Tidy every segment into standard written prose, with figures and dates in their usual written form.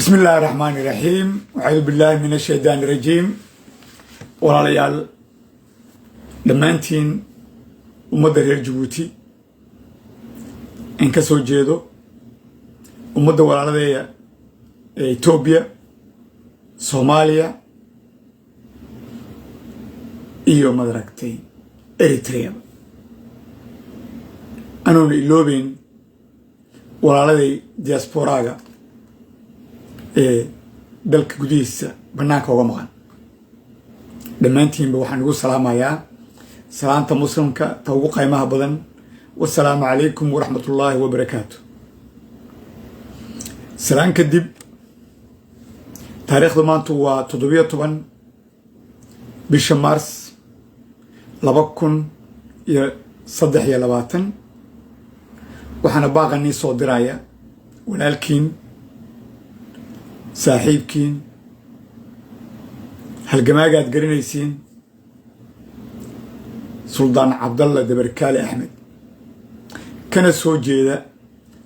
بسم الله الرحمن الرحيم وأعوذ بالله من الشيطان الرجيم ولاليال دمانتين ومدى رير جبوتي انكسو جيدو ومدى ولاليال إثيوبيا صوماليا iyo madaragtay Eritrea anoo iloobin walaaladay diasporaga dalka gudihiisa banaanka uga maqan dhammaantiinba waxaan ugu salaamayaa salaanta muslimka ta ugu qiimaha badan wassalaamu calaykum waraxmatullaahi wabarakaatu salaan kadib taariikhda maanta waa 17 bisha Maars 2023 waxaana baaqanii soo diraya walaalkiin saaxiibkiin halgamaagaad garanaysiin Suldaan Cabdalla Dabarkaale Axmed kana soo jeeda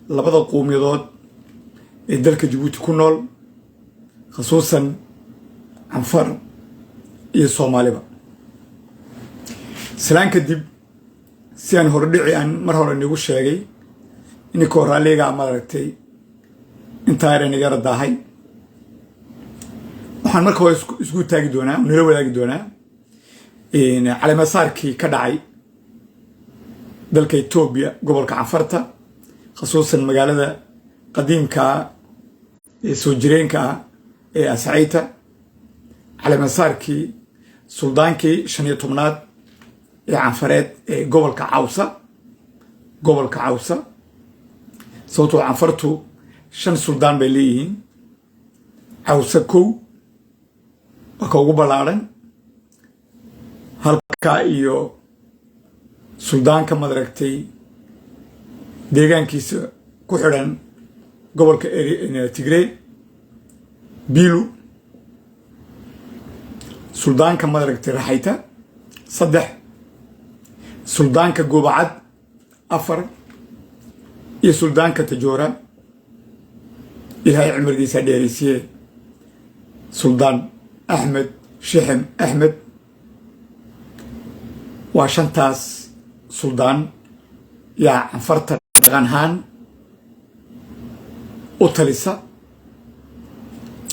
labada qowmiyadood ee dalka Djibouti ku nool khasuusan Anfar iyo Soomaaliba salaan kadib si aan hordhici aan mar hore nigu sheegay inkoo raaliga maaragtay inta yar aniga radahay waxaan markaa isku taagi doonaa nala wadaagi doonaa caleemasaarkii ka dhacay dalka Itoobiya gobolka Anfarta khasuusan magaalada qadiimka ee soo jireenka ee Asayta caleemasaarkii suldaankii 15aad ee Anfareed ee gobolka Cawsa sababtoo Anfartu 5 suldaan bay leeyihiin Cawsa kow waa ka ugu ballaaran halka iyo suldaanka madaragtay deegaankiisa ku xidhan gobolka Tigray Bilu suldaanka madaragtay Raxayta 3 suldaanka Goobacad 4 iyo suldaanka Tajoora ilaahay cumrigiisa dheeraysiye Suldaan Ahmed Shixim Ahmed waa 5taas suldaan yaa Anfarta dhaqanhaan u talisa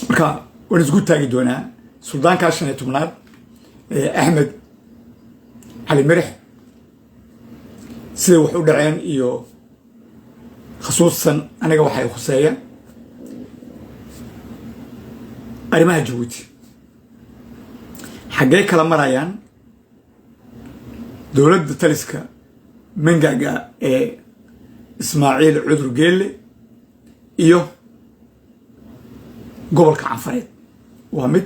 marka waan isku taagi doonaa suldaanka 15aad Ahmed Ali Mirix sida wax u dhaceen iyo khasuusan aniga waxay khuseeya arrimaha Djibouti xagee kala marayaan dowladda taliska mangaga ee Ismaaciil Cudur Geelle iyo gobolka Anfareed waa mid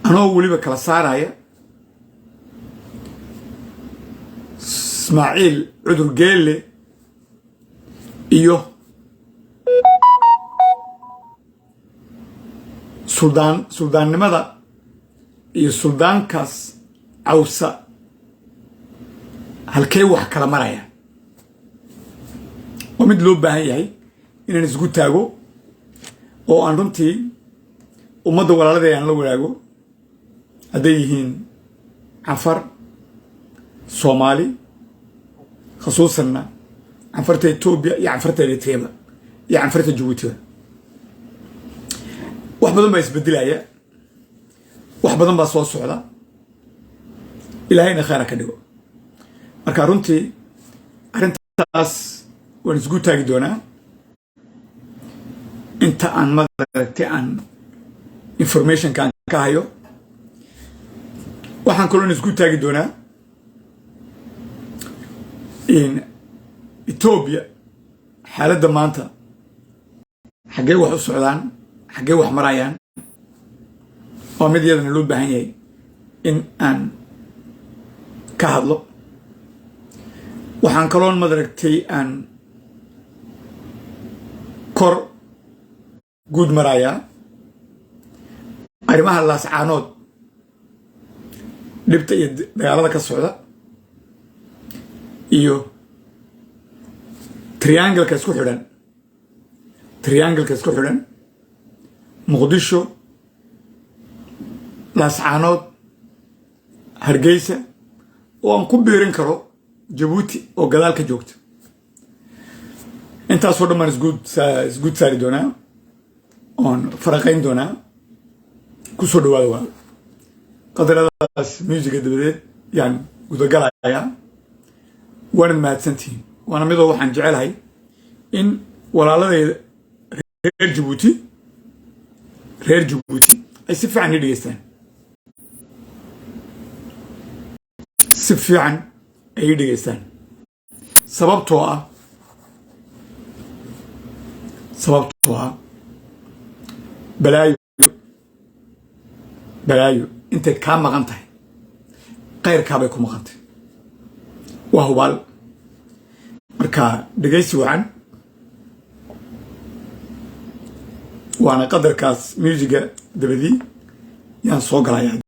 anoo waliba kala saaraya Ismaaciil Cudur Geelle iyo suldaannimada iyo suldaankaas Cawsa halkee wax kala maraya waa mid loo baahan yahay inaan isku taago oo aan runtii ummadda walaalada aan la wadaago hadday yihiin Anfar Soomaali khasuusanna Anfarta Itoobiya iyo Anfarta Eritrea iyo Anfarta Djibouti wax badan baa isbedelaya wax badan baa soo socda ilaahayna khayr ka dhigo marka runtii arintaas waan isku taagi doonaa inta aan madaragtay aan information ka hayo waxaan kaloo isku taagi doonaa in Itoobiya xaaladda maanta xagee wax u socdaan xagee wax marayaan waa mid yadana loo baahan yahay in aan ka hadlo waxaan kaloo madaragtay aan kor guud marayaa arrimaha laascaanood dhibta iyo dagaalada ka socda iyo triangle-ka isku xidhan triangle كاسكو حلن مقدشو لاسعانود هرقيسة وان كبيرين كرو جيبوتي او قدال كجوكت انت اصور دمان اسقود ساري دونا اون فرقين دونا كسو دوادوا قدر هذا ميوزيكا دبديد يعني قد قلعيا وانا مادسنتين وانا ميضو waxaan jecelahay in walaaladayda reer Djibouti ay si fiican u dhageystaan si fiican ay dhageystaan sababtoo ah balaayo intay ka maqan tahay qayrka bay ku maqantay waa hubaal marka dhageysi wacan وانا قدر كاس ميوزيكا دبدي يان سو غلايا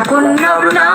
كنا بنا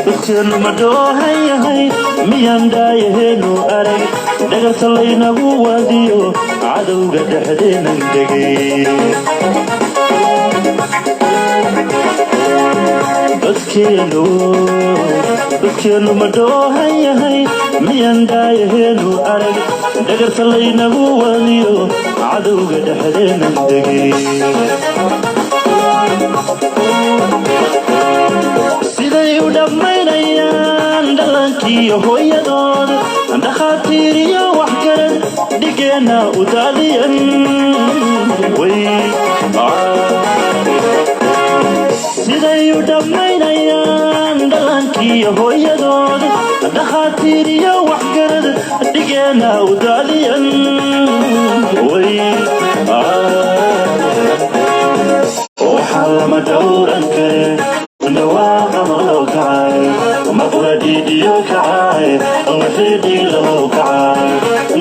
dadkeenu ma dhoohan yahay miyaan dhaayaheennu arag dhagarta laynagu waadiyo cadowga dhexdeenan degay dadkeenu ma dhoohan yahay miyaan dhaayaheennu arag dhagarta laynagu waadiyo cadowga dhexdeenan degay siday u dhammaynayaan dhallankii hooyadood dhakhaatiir iyo waxgarad dhigeenna u daadiyan siday u dhammaynayaan dhallankii hooyadood dhakhaatiir iyo waxgarad dhigeenna u daadiyan waxaa lama dhowran kare ndawaaqa maloo kacay maqladhiidhiyo kacay waxidhii loo kacay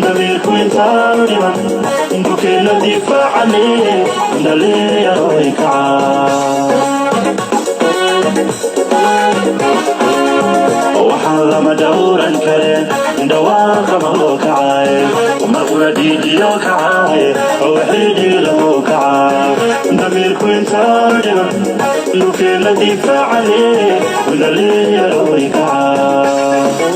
dabiirku intaanu dhiman dukeenna difaacane dhaliyaroy kacay waxaa lama dhowran kare ndawaaqa maloo kacay maqladhiidhiyo kacay waxidhii loo kacay dabiirku intaanu dhiman dukeenna difaacane dhaliyaroy kacay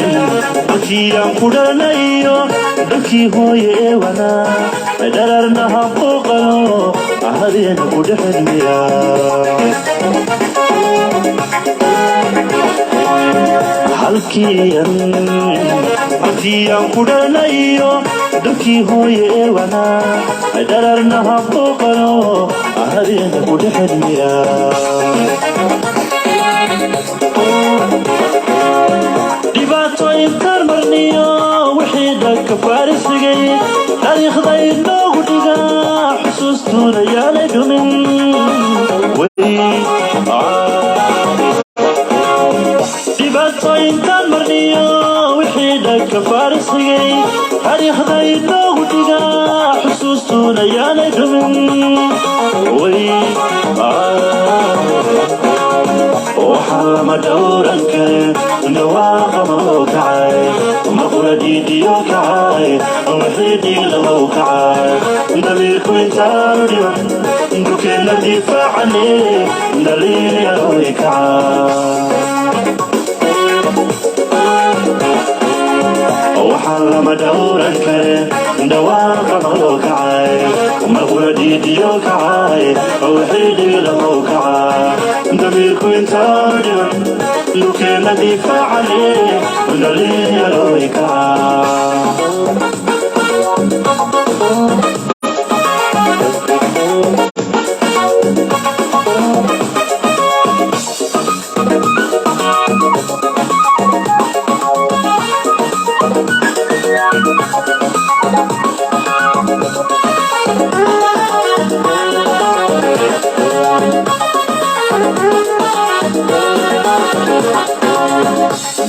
halkiiyan ku dhalanayo dalkii hooye ee wanaa dhararna habooqano ahadeena ku dhexedmiya halkiiyan ku dhalanayo dalkii hooye ee wanaa dhararna habooqano ahadeena ku dhexedmiya dhibaatooyinkaan marniyo wixii dhanka faarisigay taariikhday noogu dhigaa xusuustuuna yaanay dhumin dhibaatooyinkaan marniyo wixii dhanka faarisigay taariikhday noogu dhigaa xusuustuuna yaanay dhumin waxaa lama dhowran kare ndawaaqa maloo kacay maqladhiidhiyo kacay waxidhii loo kacay dabiirku intaanu dhiman dukeenna difaacane dhaliyaroy kacay waxaa lama dhowran kare ndawaaqa maloo kacay maqladhiidhiyo kacay waxidhii loo kacay dabiirku intaanu dhiman dukeenna difaacane dhaliyaroy kacay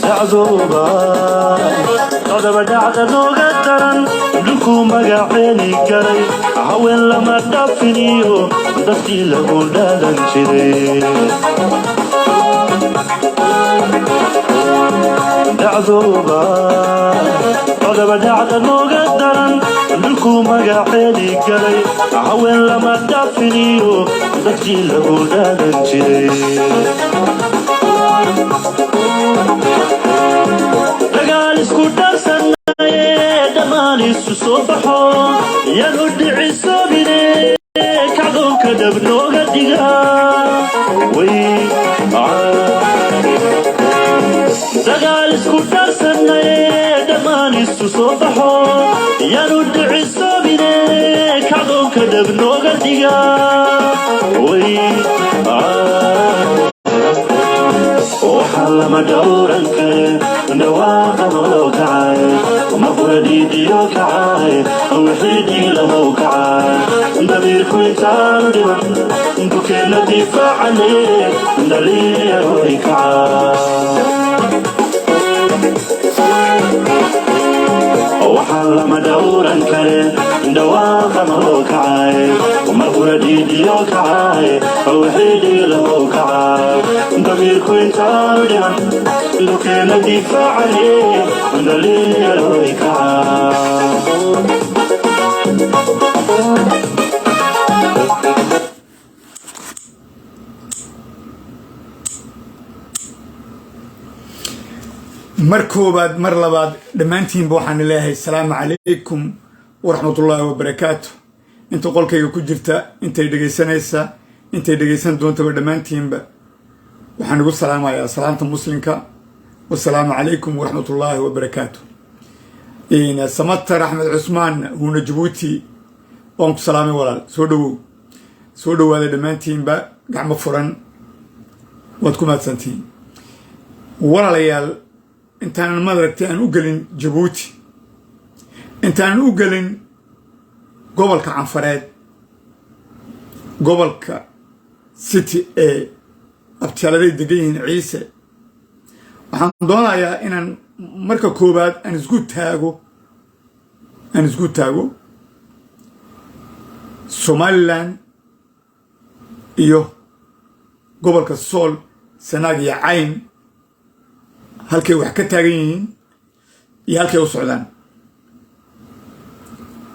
dacdooba qodaba dhacda nooga daran dhulku magaceeni galay haween lama dhaafiniyo dadkii lagu dhaadan jiray dacdooba qodaba dhacda nooga daran dhulku magaceeni galay haween lama dhaafiniyo dadkii lagu dhaadan jiray dagaal isku dharsanaye dhammaan isu soo baxo yanu dhicisobine kacdoonka dhab nooga dhiga dagaal isku dharsanaye dhammaan isu soo baxo yanu dhicisobine kacdoonka dhab nooga dhiga وحلم دورك نواق موكعي ومفردي ديوكعي وحيدي لموكعي ضمير كويتان دمان بكينا دفاع عليك دليل ويكعي وحلم دورك نواق موكعي ومفردي ديوكعي وحيدي لموكعي ضمير كويتان دمان بكينا دفاع عليك دليل ويكعي مركوبات مرلبات دمانتين بوحان الله السلام عليكم ورحمة الله وبركاته انتو قولك يكو جرتا انتو يدقيسان ايسا انتو يدقيسان دونتا دمانتين با وحان نقول السلام عليكم سلامة المسلمك والسلام عليكم ورحمة الله وبركاته إن سمت أحمد عثمان هو جبوتي وانكو سلامي ولال سودو هذا دمانتين با قاع مفرن واتكو ماتسانتين ولا ليال intaan madaragtay aan u gelin Djibouti intaan u gelin gobolka Canfareed gobolka City ee abtiyalada degan yihiin Ciise waxaan doonayaa inaan marka koobaad aan isku taago Somaliland iyo gobolka Sool Sanaag iyo Cayn halkay wax ka taagan yihiin iyo halkay u socdaan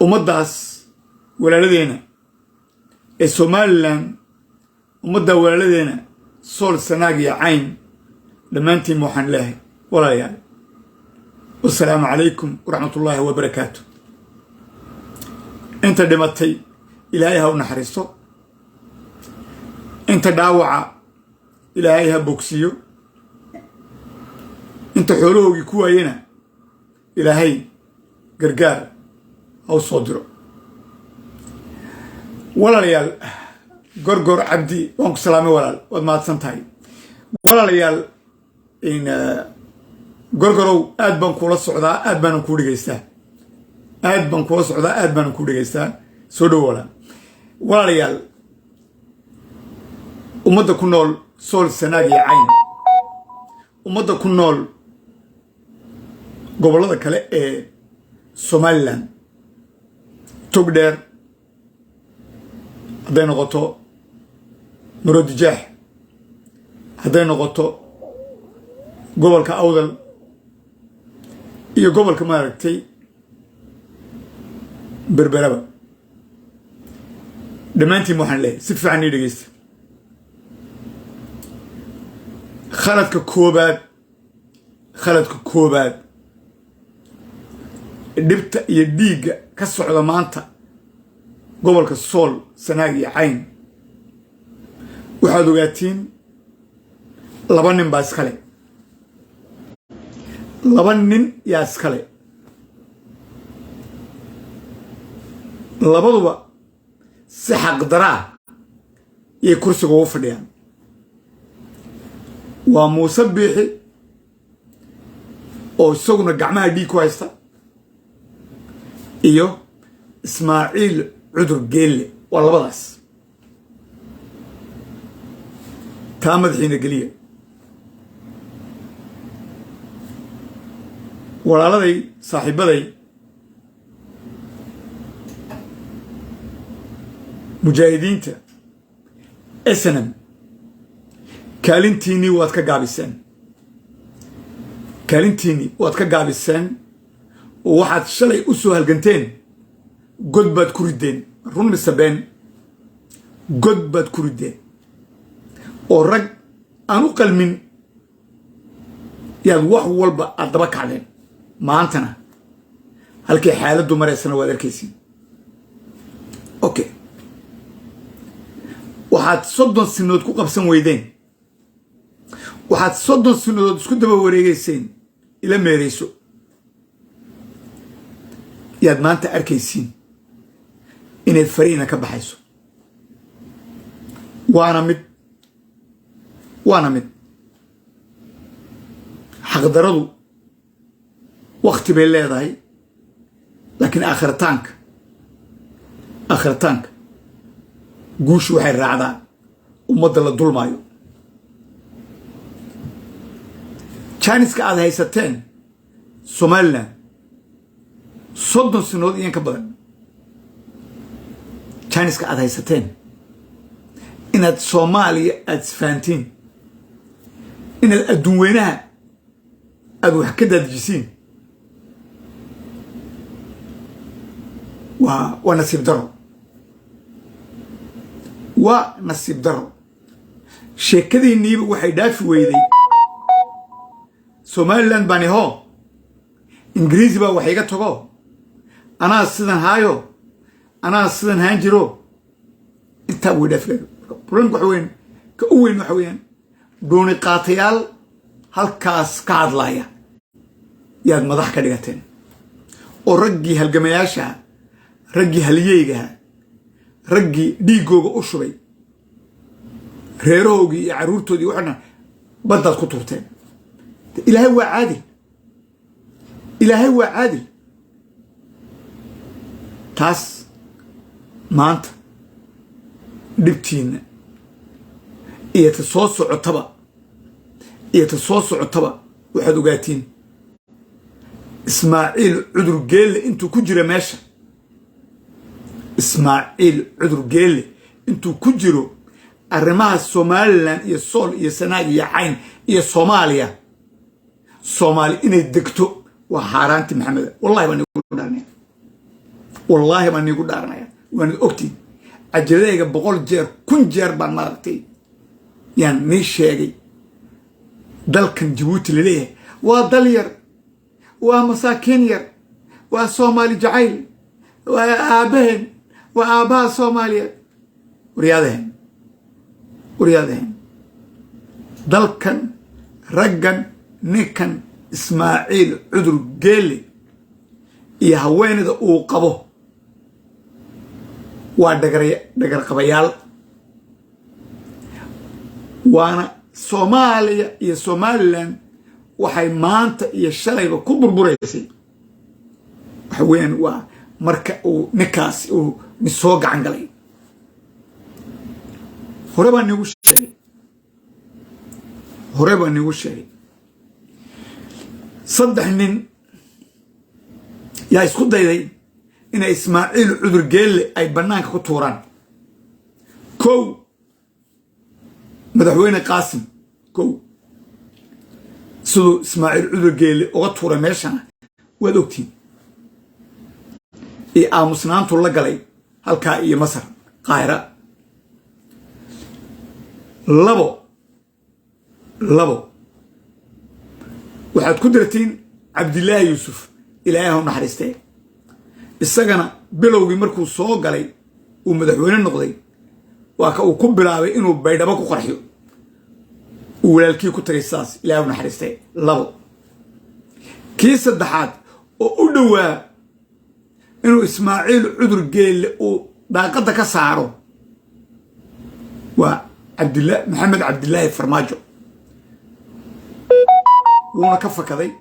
ummadaas walaaladeena ee Somaliland ummadda walaaladeena Sool Sanaag iyo Cayn dhammaantiin waxaan leeyahay walaalayaal assalaamu calaykum waraxmatullaahi wabarakaatuh inta dhimatay ilaahay ha u naxariisto inta dhaawaca ilaahay ha bogsiyo انت حولوغي كواينا إلهي قرقار أو صدره ولا ليال قرقر عبدي وانك سلامي ولا وما تسنتهي ولا ليال إن قرقروا آدبان كولا السعوداء آدبان كولي جيستا آدبان كولا السعوداء آدبان كولي جيستا سودو ولا ليال ومدى كنول سول سناغي عين ومدى كنول gobolada kale ee Somaliland togdheer haday noqoto Murudijeex haday noqoto gobolka Awdal iyo gobolka maaragtay Berberaba dhammaantiin waxaan leeyahay si fiican ii dhageysta khaladka koobaad dhibta iyo dhiigga ka socda maanta gobolka Sool Sanaag iyo Cayn waxaad ogaatiin laba nin baa iskale laba nin yaa iskale labaduba si xaq daraa iyo kursiga ugu fadhiyaan waa Muuse Biixi oo isaguna gacmaha dhiig ku haysta iyo Ismaaciil Cudur Geelle waa labadaas taa madaxiina geliya walaaladay saaxiibaday mujaahidiinta SNM kaalintiinii waad ka gaabiseen oo waxaad shalay u soo halganteen god baad ku rideen run mise been god baad ku rideen oo rag aan u qalmin yaad wax walba aad daba kacdeen maantana halkay xaaladdu maraysana waad arkaysiin okay waxaad 30 sinood ku qabsan weydeen waxaad 30 sinood isku daba wareegayseen ila meereyso yaad maanta arkaysiin inay fariina ka baxayso waana mid xaqdaradu waqti bay leedahay laakiin aakhiritaanka guushu waxay raacdaa ummadda la dulmaayo jaaniska aad haysateen Somaliland 30 sinood iyo ka badan jaaniska aad haysateen inaad Soomaaliya aad isfahantiin inaad adduun weynaha aad wax ka daadjisiin waa nasiib daro sheekadiinniiba waxay dhaafi weyday Somaliland baan ihoo ingiriisi baa wax iga tago anaa sidan haayo anaa sidan haan jiro intaa way dhaafi problemka waxa weeyaan dooni qaatayaal halkaas ka hadlaya yaad madax ka dhigateen oo raggii halgamayaasha raggii haliyeyga raggii dhiigooga u shubay reeroogii iyo caruurtoodii waxna baddaad ku turteen ilaahay waa caadil taas maanta dhibtiina iyo ta soo socotaba waxaad ogaatiin Ismaaciil cudur geelle intuu ku jiro meesha arrimaha Somaliland iyo Sool iyo Sanaag iyo Cayn iyo Soomaaliya inay degto waa xaaraanti maxamed wallahi baan igu dhaaranaya waan ogtiin ajalayga 100 jeer 1000 jeer baan maartay yaan nii sheegay dalkan Djibouti leeyahay waa dal yar waa masaakiin yar waa Soomaali jacayl waa aabaha Soomaaliya ورياضهم dalkan raggan ninkan Ismaaciil cudur geelle iyo haweenada uu qabo waa dhagar qabayaal waana Soomaaliya iyo Somaliland waxay maanta iyo shalayba ku burbureysay waxa weeyaan waa marka uu ninkaas uu soo gacan galay hore baan nigu sheegay saddex nin yaa isku dayday inay Ismaaciil cudur geelle ay banaanka ku tuuraan kow madaxweyne Qaasim sidoo Ismaaciil cudur geelle uga tuuray meeshana waad ogtiin ee aamusnaantu la halkaa iyo Masar Qaahira labo waxaad ku dirtiin Cabdilaahi Yuusuf ilaahay ha naxariistay isagana bilowgii markuu soo galay uu madaxweyne noqday waa ka uu ku bilaabay inuu baydhabo ku qarxiyo uu walaalkii ku tagay saas ilaahay ha naxariistay labo kii saddexaad oo u dhawaa inuu Ismaaciil cudur geelle uu daaqada ka saaro waa محمد عبد الله فرماجو ونا كفكدي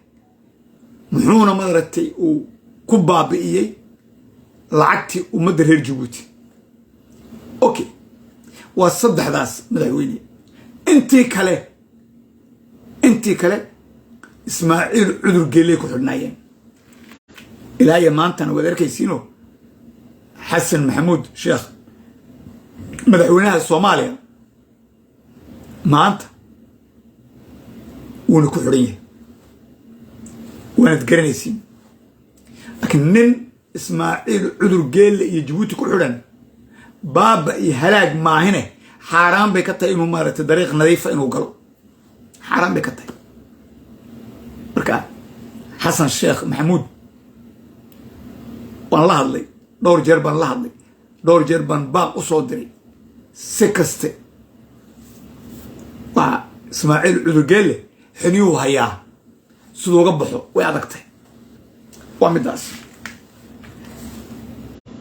محونا مدرتي او كبابئيي لعقتي ومد رير جيبوتي اوكي وصدخداس مدحويني انتي كله ismaaciil cudur geelley ku xidhnaayeen ilaa iyo maantana waad arkaysiinoo xasan maxamuud sheekh madaxweynaha soomaaliya maanta wuuna ku xidhan yahay waanad garanaysiin laakiin nin ismaaciil cudur geelle iyo jabuuti ku xidhan baaba iyo halaag maahine xaaraan bay ka tahay inuu maaragtay dariiq nadiifa inuu galo xaaraan bay ka tahay marka xasan sheekh maxamuud waan la hadlay dhowr jeer baan la hadlay dhowr jeer baan baaq u soo diray si kaste waa ismaaciil cudur geelle xiniyuu hayaa siduu uga baxo way adagtay waa midaas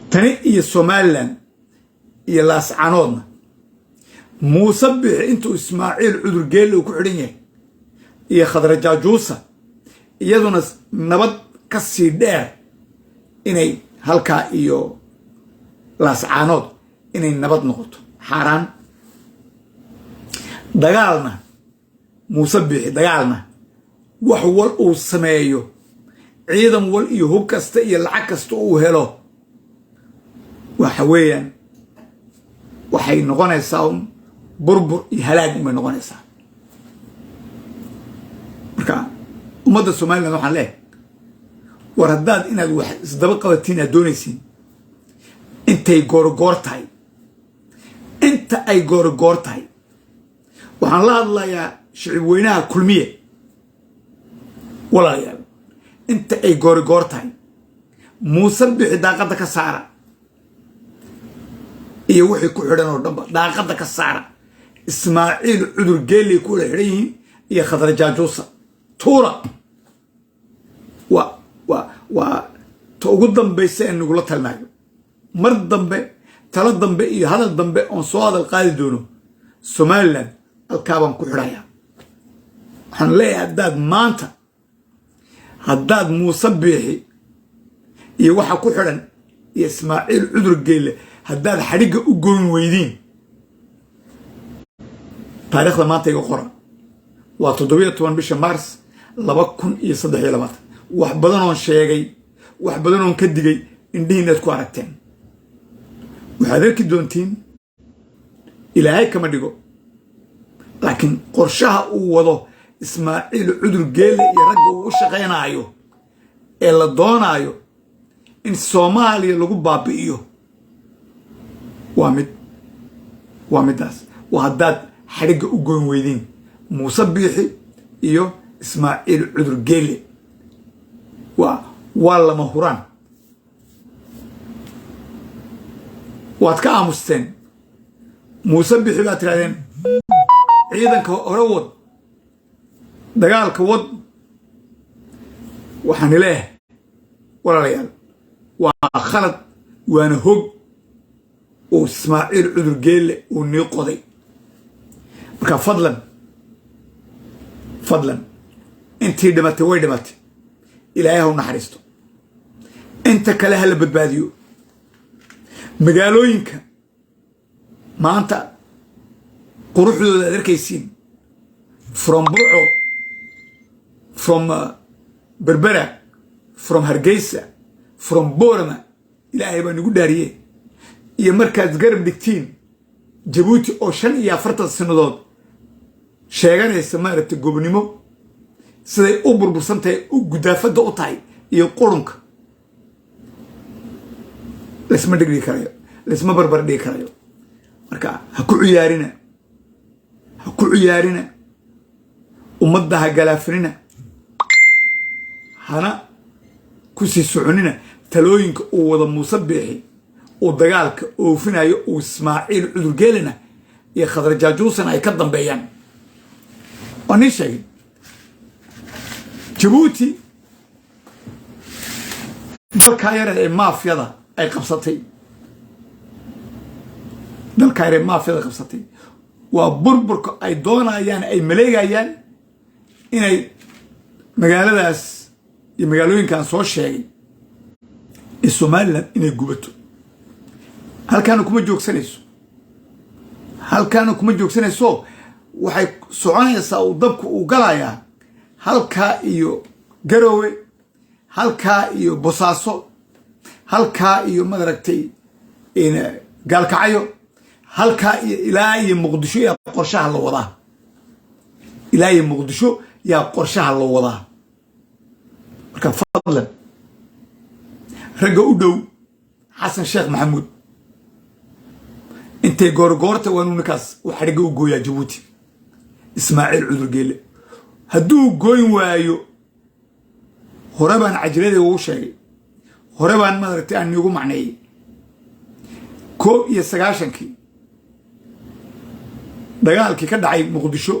tani iyo somalilan iyo laascanoodna muuse bixi intuu ismaaciil cudur geelle uu ku xidhan yahay iyo khadra jaajuusa iyaduna nabad ka sii dheer inay halkaa iyo laascaanood inay nabad noqoto xaaraan dagaalna muuse bixi dagaalna wax wal uu sameeyo ciidan wal iyo hub kasta iyo lacag kasta uu helo waxa weeyaan waxay noqonaysaa un burbur iyo halaag unbay noqonaysaa marka ummadda somaliland waxaan leehay war haddaad inaad wax isdaba qabatiin aad doonaysiin intay goorgoor tahay inta ay goorgoor tahay waxaan la hadlayaa shicib weynaha kulmiye walaalayaal inta ay goorgoor tahay muuse bixi daaqadda ka saara iyo wixii ku xidhan oo dhanba daaqadda ka saara ismaaciil cudur geelley ku wada xidhan yihiin iyo khadra jaajuusa tuura waa ta ugu dambaysa ee nagula talnaayo mar dambe talo dambe iyo hadal dambe oon soo hadal qaadi doono somalilan halkaa baan ku xidhayaa waxaan leeyahay haddaad muuse biixi iyo waxa ku xidhan iyo ismaaciil cudur geelle haddaad xadhigga u goyn weydiin taariikhda maanta iga qora waa 17 bisha mars 2023 wax badan oon sheegay wax badan oon ka digay indhihiinaad ku aragteen waxaad arki doontiin ilaahay kama dhigo laakiin qorshaha uu wado ismaaciil cudur geelle iyo ragga uu u shaqaynaayo ee la doonaayo in soomaaliya lagu baabi'iyo waa midaas waa haddaad xadhigga u goyn weydiin muuse biixi iyo ismaaciil cudur geelle waa lama huraan waad ka aamusteen muuse biixi baad tirahdeen ciidanka hore wad dagaalka wad waxaan leeyahay walaalayaal waa khalad waana hog oo ismaaciil cudur geelle uu nii qoday marka fadlan intii dhimatay way dhimatay ilaahay ha u naxariisto inta kale ha la badbaadiyo magaalooyinka maanta quruxdooda aad arkaysiin from burco from berbera from hargeysa from boorama ilaahay baa nagu dhaariye iyo markaad garab dhigtiin jabuuti oo 45 sannadood sheeganaysa maaragtay gobnimo siday u burbursan tahay u gudaafadda u tahay iyo qurunka laysma dhigi karayo laysma barbar dhigi karayo marka ha ku ciyaarina ummadda ha galaafinina hana ku sii soconina talooyinka uu wada muuse biixi uu dagaalka oofinayo uu ismaaciil cudur geelena iyo khadra jaajuusana ay ka dambeeyaan waa nin sheegay jabuuti dalkaa yare ee maafiyada ay qabsatay waa burburka ay doonayaan ay maleegayaan inay magaaladaas iyo magaalooyinkan soo sheegay ee somalilan inay gubato halkaana kuma joogsanayso waxay soconaysaa uu dabku uu galayaa halkaa iyo garowe halkaa iyo bosaaso halkaa iyo madaragtay gaalkacyo halkaa iyo ilaa iyo muqdisho yaa qorshaha la wadaa ilaa iyo muqdisho yaa qorshaha la wadaa marka fadlan ragga u dhow xasan sheekh maxamuud intay goorgoorta waanuu ninkaas uu xadhigga u gooyaa jabuuti ismaaciil cudur geelle hadduu gooyn waayo hore baan cajiradii ugu sheegay hore baan madaragtay aan iigu macneeyey 1991 dagaalkii ka dhacay muqdisho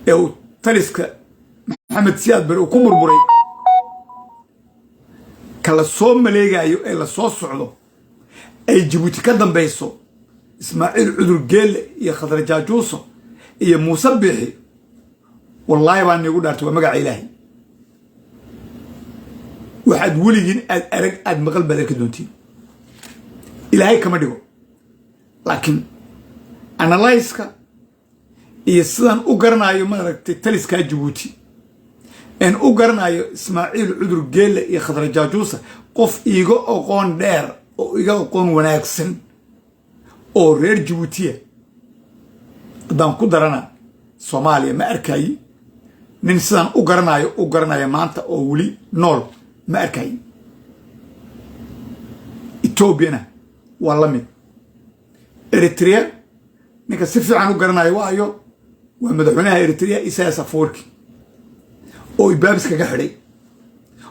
ee uu taliska maxamed siyaad bare uu ku burburay kala soo maleegayo ee la soo socdo ay jabuuti ka dambayso ismaaciil cudur geelle iyo khadra jaajuuso iyo muuse biixi wallaahi baan iigu dhaartay waa magaca ilaahay waxaad weligiin aad arag aad maqal baad arki doontiin ilaahay kama dhigo laakiin analyska iyo sidaan u garanayo maaragtay taliskaa jabuuti een u garanayo ismaaciil cudur geelle iyo khadra jaajuusa qof iiga aqoon dheer oo iga aqoon wanaagsan oo reer jabuutiya haddaan ku darana soomaaliya ma arkayi nin sidaan u garanaya maanta oo weli nool ma arkayi etoobiyana waa la mid eritrea ninka si fiican u garanayo waayo waa madaxweynaha eritrea Isaias Afwerki oo ibaabis kaga xidhay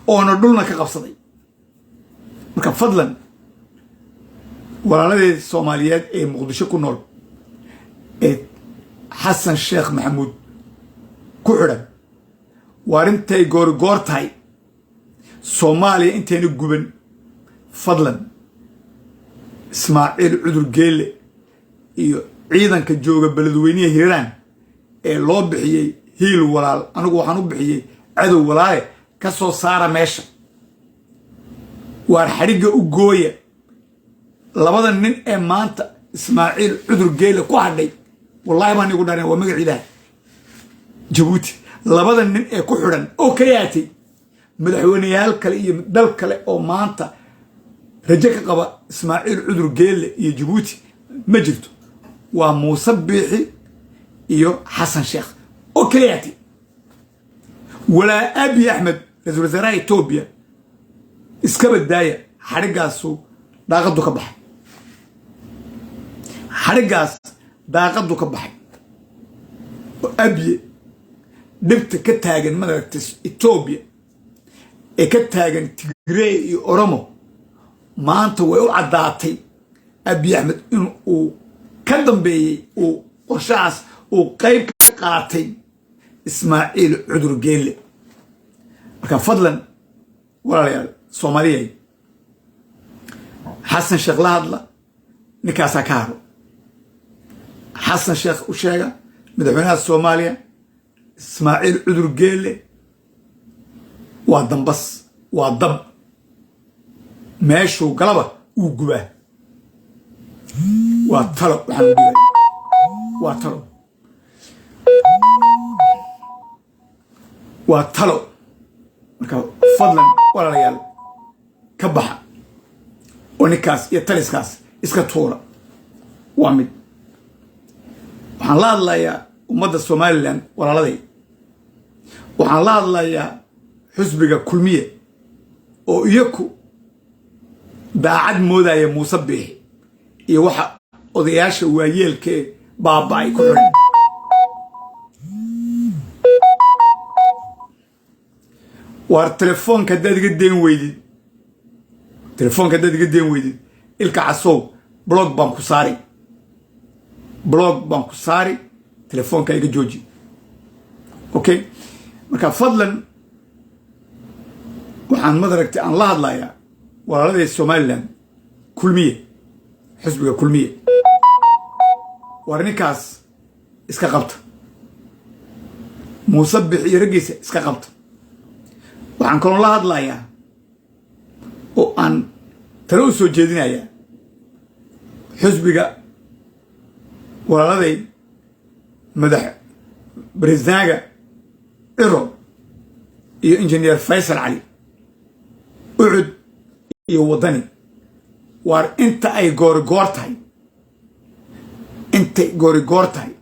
oona dhulna ka qabsaday marka fadlan walaaladeed Soomaaliyeed ee muqdisho ku nool ee xasan sheekh maxamuud ku xidhan waarintay goor tahay Soomaaliya intayna guban fadlan ismaaciil cudur geelle iyo ciidanka jooga beledweynaha Hiiraan ee loo bixiyay hiil walaal anigu waxaan u bixiyay cadow walaale ka soo saara meesha waar xadhigga u gooya labada nin ee maanta ismaaciil cudur geelle ku hadhay wallaahi baan igu dhaareen waa magac ilaahay jabuuti labada nin ee ku xidhan oo ka yaatay madaxweynayaal kale iyo dal kale oo maanta rajo ka qaba ismaaciil cudur geelle iyo jabuuti ma jirto waa muuse biixi iyo xasan sheekh oo kala yaatay walaa abiy axmed ra-iisul wasaaraha etoobiya iska badaaya xadhiggaasu daaqadu ka baxay xadhiggaas daaqadu ka baxay oo abiye dhibta ka taagan madaragtay etoobiya ee ka taagan tigrey iyo oromo maanta way u caddaatay abiy axmed in uu ka dambeeyey uu qorshahaas uu qayb ka qaatay ismaaciil cudur geelle marka fadlan walaalayaal Soomaaliyeed xasan sheekh la hadla ninkaasaa ka haro xasan sheekh u sheega madaxweynaha Soomaaliya ismaaciil cudur geelle waa dambas waa dab meeshuu galaba uu gubaa waa talo waxaan u dhigay waa talo waa talo marka fadlan walaalayaal ka baxa oo ninkaas iyo taliskaas iska tuura waa mid waxaan la hadlayaa ummadda Somaliland walaaladay waxaan la hadlayaa xusbiga kulmiye oo iyaku daacad moodaya muuse biixi iyo waxa odayaasha waayeelkee baaba'ay ku xidhan waar telefoonka haddaad iga deen weydid ilka casow blog baan ku saari telefoonka iga jooji okay marka fadlan waxaan madaragtay aan la hadlayaa walaaladii Somaliland kulmiye xisbiga kulmiye war ninkaas iska qabta muuse biixi iyo raggiisa iska qabta waxaan kaloo la hadlayaa oo aan talo u soo jeedinayaa xisbiga walaaladay madax barisnaaga iyo injineer faysal cali ucud iyo wadani waar inta ay goorigoor tahay intay goorigoor tahay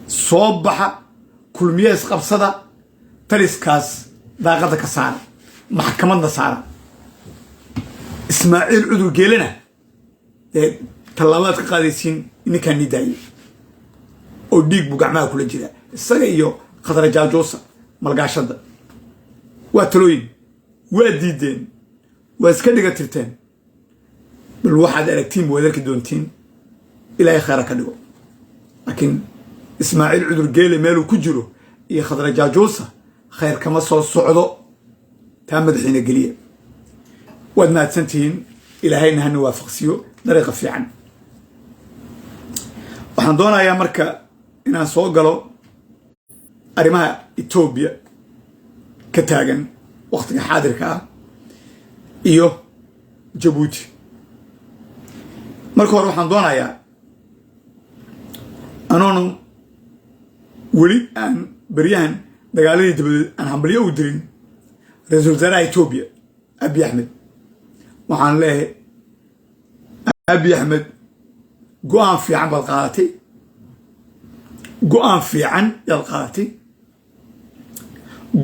soo baxa kulmiye isqabsada taliskaas daaqada ka saara maxkamadna saara ismaaciil cudur geelina dee tallaabaad ka qaadaysiin ninkaan nii daayay oo dhiig buu gacmaha kula jira isaga iyo khadra jaajoosa malgaashada waa talooyin waa diideen waa iska dhiga tirteen bal waxaad aragtiin waad arki doontiin ilaahay khayra ka dhigo laakiin ismaaciil cudur geele meeluu ku jiro iyo khadra jaajoosa khayr kama soo socdo taa madaxiina geliya waad mahadsantihiin ilaahayna hana waafaqsiyo dariiqa fiican waxaan doonayaa marka inaan soo galo arrimaha Ethiopia ka taagan waqtiga xaadirka ah iyo Djibouti marka hore waxaan doonayaa anoonu weli aan baryahan dagaaladii dabadeed aan hambalyo u dirin ra-iisul wasaaraha Ethiopia Abiy Ahmed waxaan leeyahay Abiy Ahmed go'aan fiican baad qaadatay go'aan fiican yaad qaadatay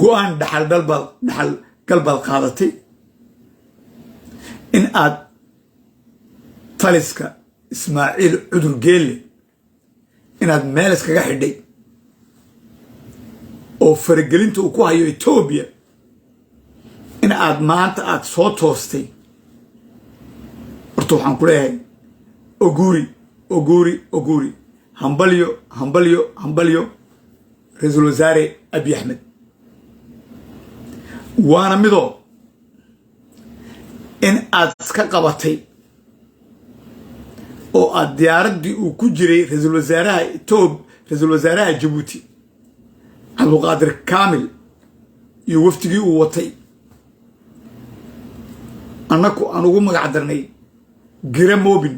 go'aan dhaxal gal baad qaadatay in aad taliska ismaaciil cudur geelle inaad meel iskaga xidhay oo faragelinta uu ku hayo Ethiopia in aad maanta aad soo toostay horta waxaan ku leeyahay oguri hambalyo ra-iisul wasaare Abiy Ahmed waana midoo in aad iska qabatay oo aad diyaaraddii uu ku jiray ra-iisul wasaaraha Djibouti Cabdulqaadir Kaamil iyo waftigii uu watay annaku aan ugu magac darnay gira moobin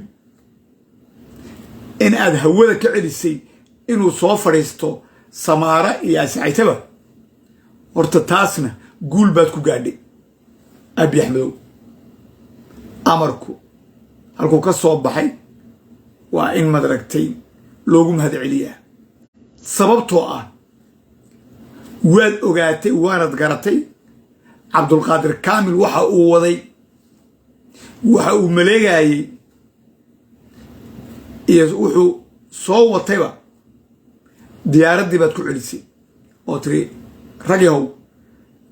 in aad hawada ka celisay inuu soo fadhiisto Samaara iyo Ascaytaba horta taasna guul baad ku gaadhay Abiy Ahmed amarku halkuu ka soo baxay waa in madaragtay loogu mahad celiyaa sababtoo ah waad ogaatay waanad garatay Cabdulqaadir Kaamil waxa uu waday waxa uu maleegayay iyo wuxuu soo watayba diyaaraddii baad ku celisay oo tiri rag yahow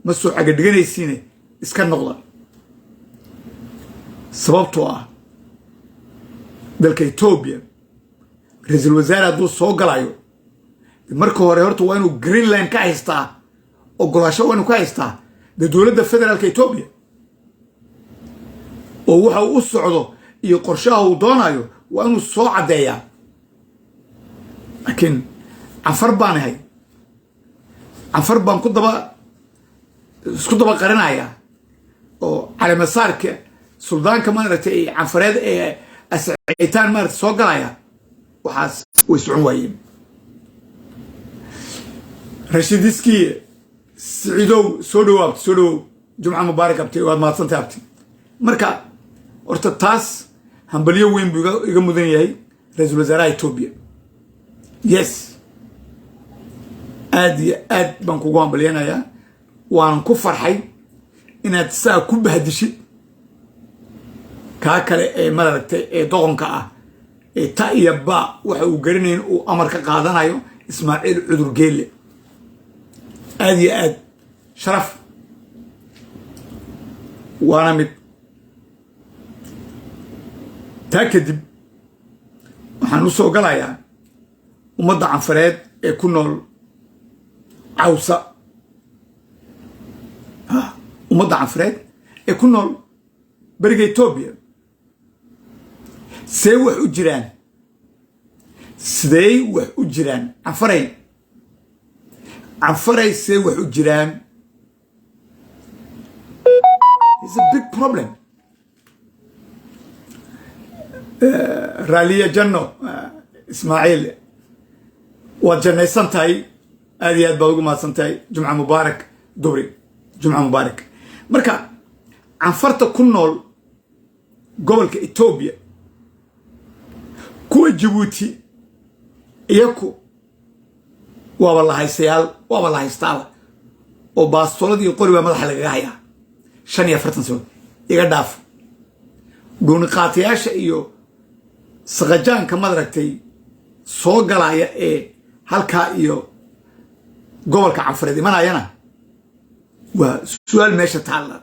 ma soo caga dhiganaysiine iska noqda sababtoo ah dalka Ethiopia ra-iisul wasaare hadduu soo galayo marka hore horta waa inuu Greenland ka haystaa ogolaasho waa inuu ka haystaa dowladda federaalka Ethiopia oo waxa uu u socdo iyo qorshaha uu doonayo waa inuu soo caddeeyaa laakiin canfar baan isku daba qarinayaa oo caleemasaarka suldaanka maaragtay ay canfareed ee asciitaan maaragtay soo galaya waxaas way socon waayeen rashidiski siciidow soo dhawow jumca mubaarak abti waad mahadsantahay abti marka horta taas hambalyo weyn buu iga mudan yahay ra-iisul wasaaraha Ethiopia yes aad iyo aad baan kugu hambalyanayaa waan ku farxay inaad saa ku bahdishid kaa kale ee maaragtay ee doqonka ah ee ta iyo ba waxa uu garanayn uu amar ka qaadanayo Ismaaciil cudur geelle aad iyo aad sharaf waana mid taa kadib waxaan u soo galayaa ummadda canfareed ee ku nool cawsa ummadda canfareed ee ku nool bariga Ethiopia see wax u jiraan sidee wax u jiraan canfaray see wax u jiraan it's a big problem raaliya janno Ismaaciil waad jannaysan tahay aad iyo aad baad ugu mahadsan tahay jumca mubaarak دوري جمعة مبارك مركا عنفرت كنول قبل كإثيوبيا كو جيبوتي إياكو والله سيال والله استعلا وباستولد يقول ومدح لغاية شنيا فرتن سو إيغا داف دون قاتياش إيو سغجان كمدركتي سو غلايا إيه هالكا إيو قبل كعنفردي من أيانا وسؤال ماشي تعالى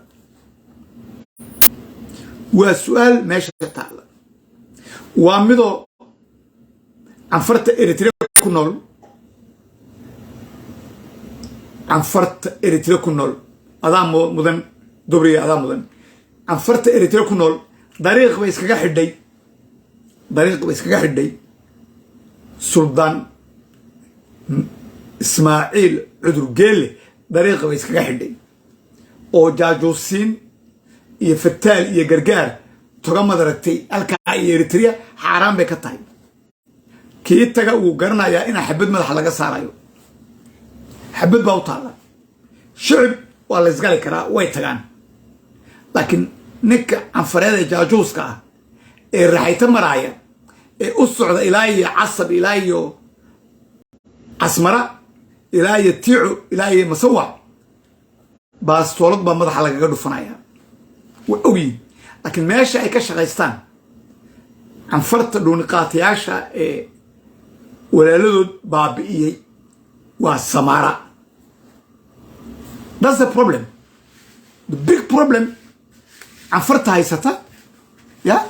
وسؤال ماشي تعالى وامدو عنفرت إريتريا كنول عنفرت إريتريا كنول أدام مدن دبري أدام مدن عنفرت إريتريا كنول طريق بيسكا حدي طريق بيسكا حدي سلطان إسماعيل عذر قيل طريق بيسكا حدي أو جاجوسين يفتال يقرقار تغمى درتي الكا إريتريا حرام بكتاي كي يتغا وقرنا يا إنا حبد مدح لغا سارايو حبد باوطالا شعب والله يسقالي كرا ويتغان لكن نك عنفريد جاجوسكا الرحيت مرايا الصعد إلهي عصب إلهي عسمرة إلهي تيعو إلهي مسوع باس طولد بمدح لغا دفنايا وقوي لكن ماشي أي كشغيستان عنفرت دون قاتياشا ولا لدود بابئي والسمارة. That's the problem. The big problem عنفرت هايستا يا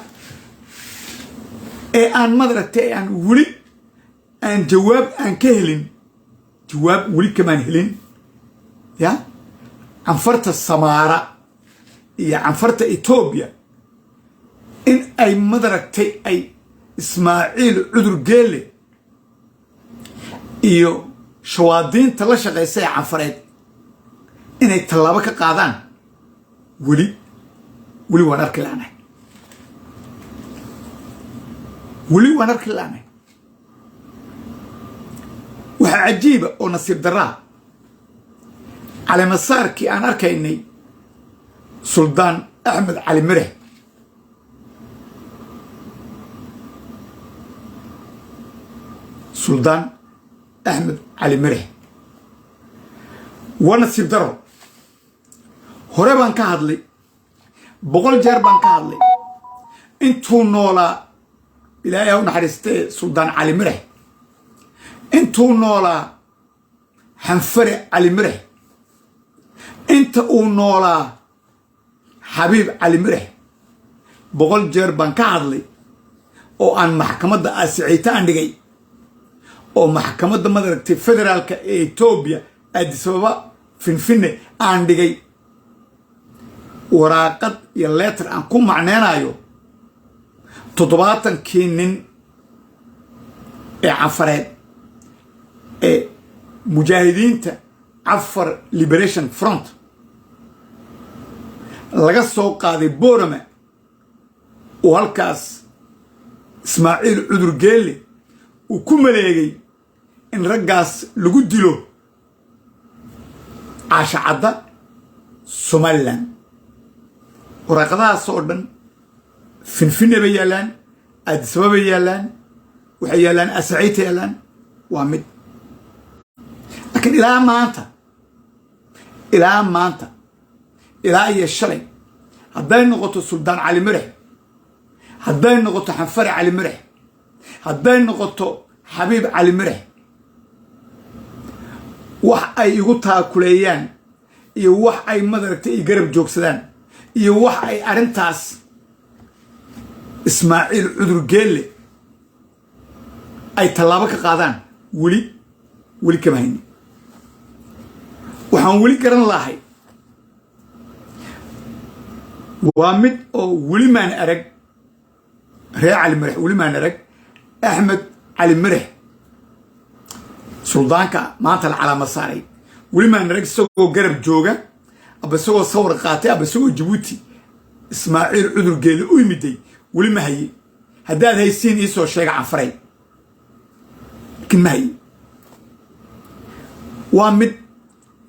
أن مدرتي أن ولي أن جواب أن كهلين جواب ولي كمان هلين يا عنفرت السمارة يا عنفرت إثيوبيا إن أي مدركتي أي إسماعيل عذر قيلي إيو شوادين تلاشا غيسي عنفريد إن أي تلابك قادان ولي وانارك لانه ولي وانارك لانه وحا عجيبة أو نصيب دراه على مساركي أنا أركيني سلطان أحمد علي مرح سلطان أحمد علي مرح ونصيب درو هربان كهدلي بقول جربان كهدلي انتو نولا إلهي هون حرستي سلطان علي مرح انتو نولا حنفرع علي مرح انت نولا حبيب علي مرح بقول جربان كهدلي او ان محكمة اسعيتان دقي او محكمة مدركتي فدرالك إثيوبيا أديس أبابا فنفنة aan dhigay waraaqad iyo letter aan ku macneenayo 70 nin ee cafareed ee mujaahidiinta Afar Liberation Front laga soo qaaday Boorama oo halkaas Ismaaciil Cudur Geelle uu ku maleegay in raggaas lagu dilo عاشعدة سومالان ورقدها صوردن فنفن بيالان أدسوا بيالان وحيالان أسعيت يالان وامد لكن إلى ما أنت إلى أي الشرع هدين نقطة السلطان علي مرح هدين نقطة حنفرع علي مرح هدين نقطة حبيب علي مرح wax ay igu taakuleeyaan iyo wax ay madaragtay i garab joogsadaan iyo wax ay arintaas Ismaaciil Cudur Geelle ay talaabo ka qaadaan wali kama hayni waxaan wali garan lahay waa mid oo wali maan arag ree cali marix wali maan arag Axmed cali marix سلطانك ما أنت العلامة صاري ولما نرجع سووا قرب جوجا أبى سووا صور قاطع أبى سووا جيبوتي إسماعيل عذر قيل ويمدي ولما هي هداد هي السين يسوى شيء عفري لكن ما هي وامد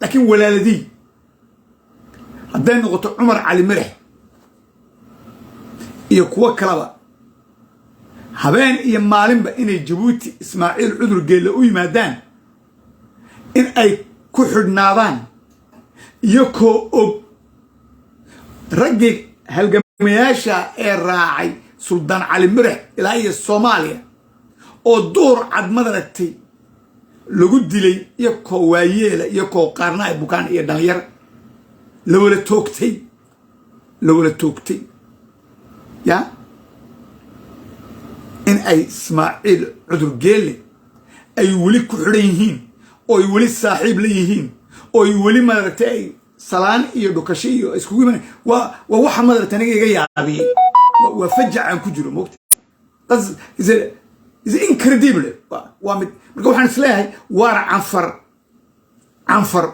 لكن ولا لدي hadday noqoto cumar cali madax iyo kuwa kalaba habeen iyo maalinba inay jabuuti ismaaciil cudur geelle u yimaadaan in ay ku xidhnaadaan iyo koo og raggii halgamayaasha ee raacay suldaan cali madax ilaa iyo soomaaliya oo duur cad madaragtay lagu dilay iyo koo waayeela iyo koo qaarna ay bukaan iyo dhalinyar la wala toogtay ya in ay ismaaciil cudur geelle ay weli ku xidhan yihiin oo ay weli saaxiib la yihiin oo ay weli madaragtay ay salaan iyo dhukasho iyo iskugu iman waa waxa madaragtay aniga iga yaabiyey waa fajacaan ku jiro moogta is incredible waa mid marka waxaan isleeyahay waara canfar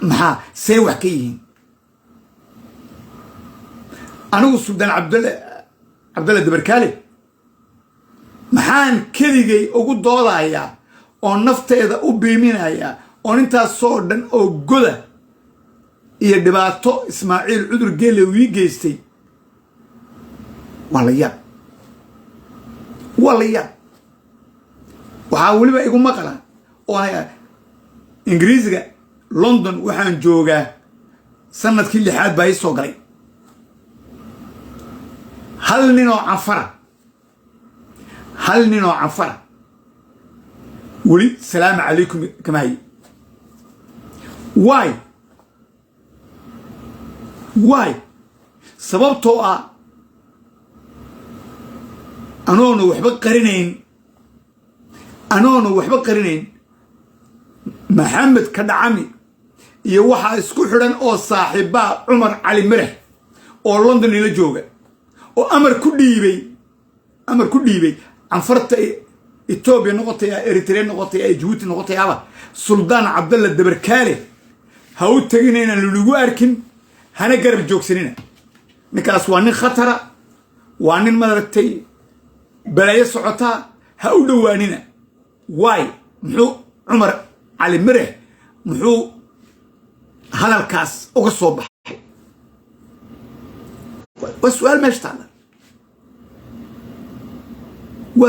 maxaa see wax ka yihiin anigu suldaan cabdalle dabarkaale maxaan keligay ugu doodayaa oo nafteeda u biiminayaa oo intaasoo dhan oo goda iyo dhibaato ismaaciil cudur geelle uu ii geystay waa la yaab waxaa weliba igu maqla oo ingiriisiga london waxaan joogaa sanadkii 6aad baa ii soo galay hal nin oo canfara weli salaamu calaykum kama haye why sababtoo ah anoona waxba qarinayn maxamed ka dhacami iyo waxaa isku xidhan oo saaxiibbaa cumar cali madax oo london ila jooga oo amar ku dhiibay canfarta etoobiya noqotaya eritrea noqotaya jabuuti noqotayaaba suldaan cabdalle dabarkaale ha u tegina inaan lagu arkin hana garab joogsanina ninkaas waa nin khatara waa nin madaragtay balaayo socotaa ha u dhowaanina muxuu cumar cali madax muxuu hadalkaas uga soo baxay waa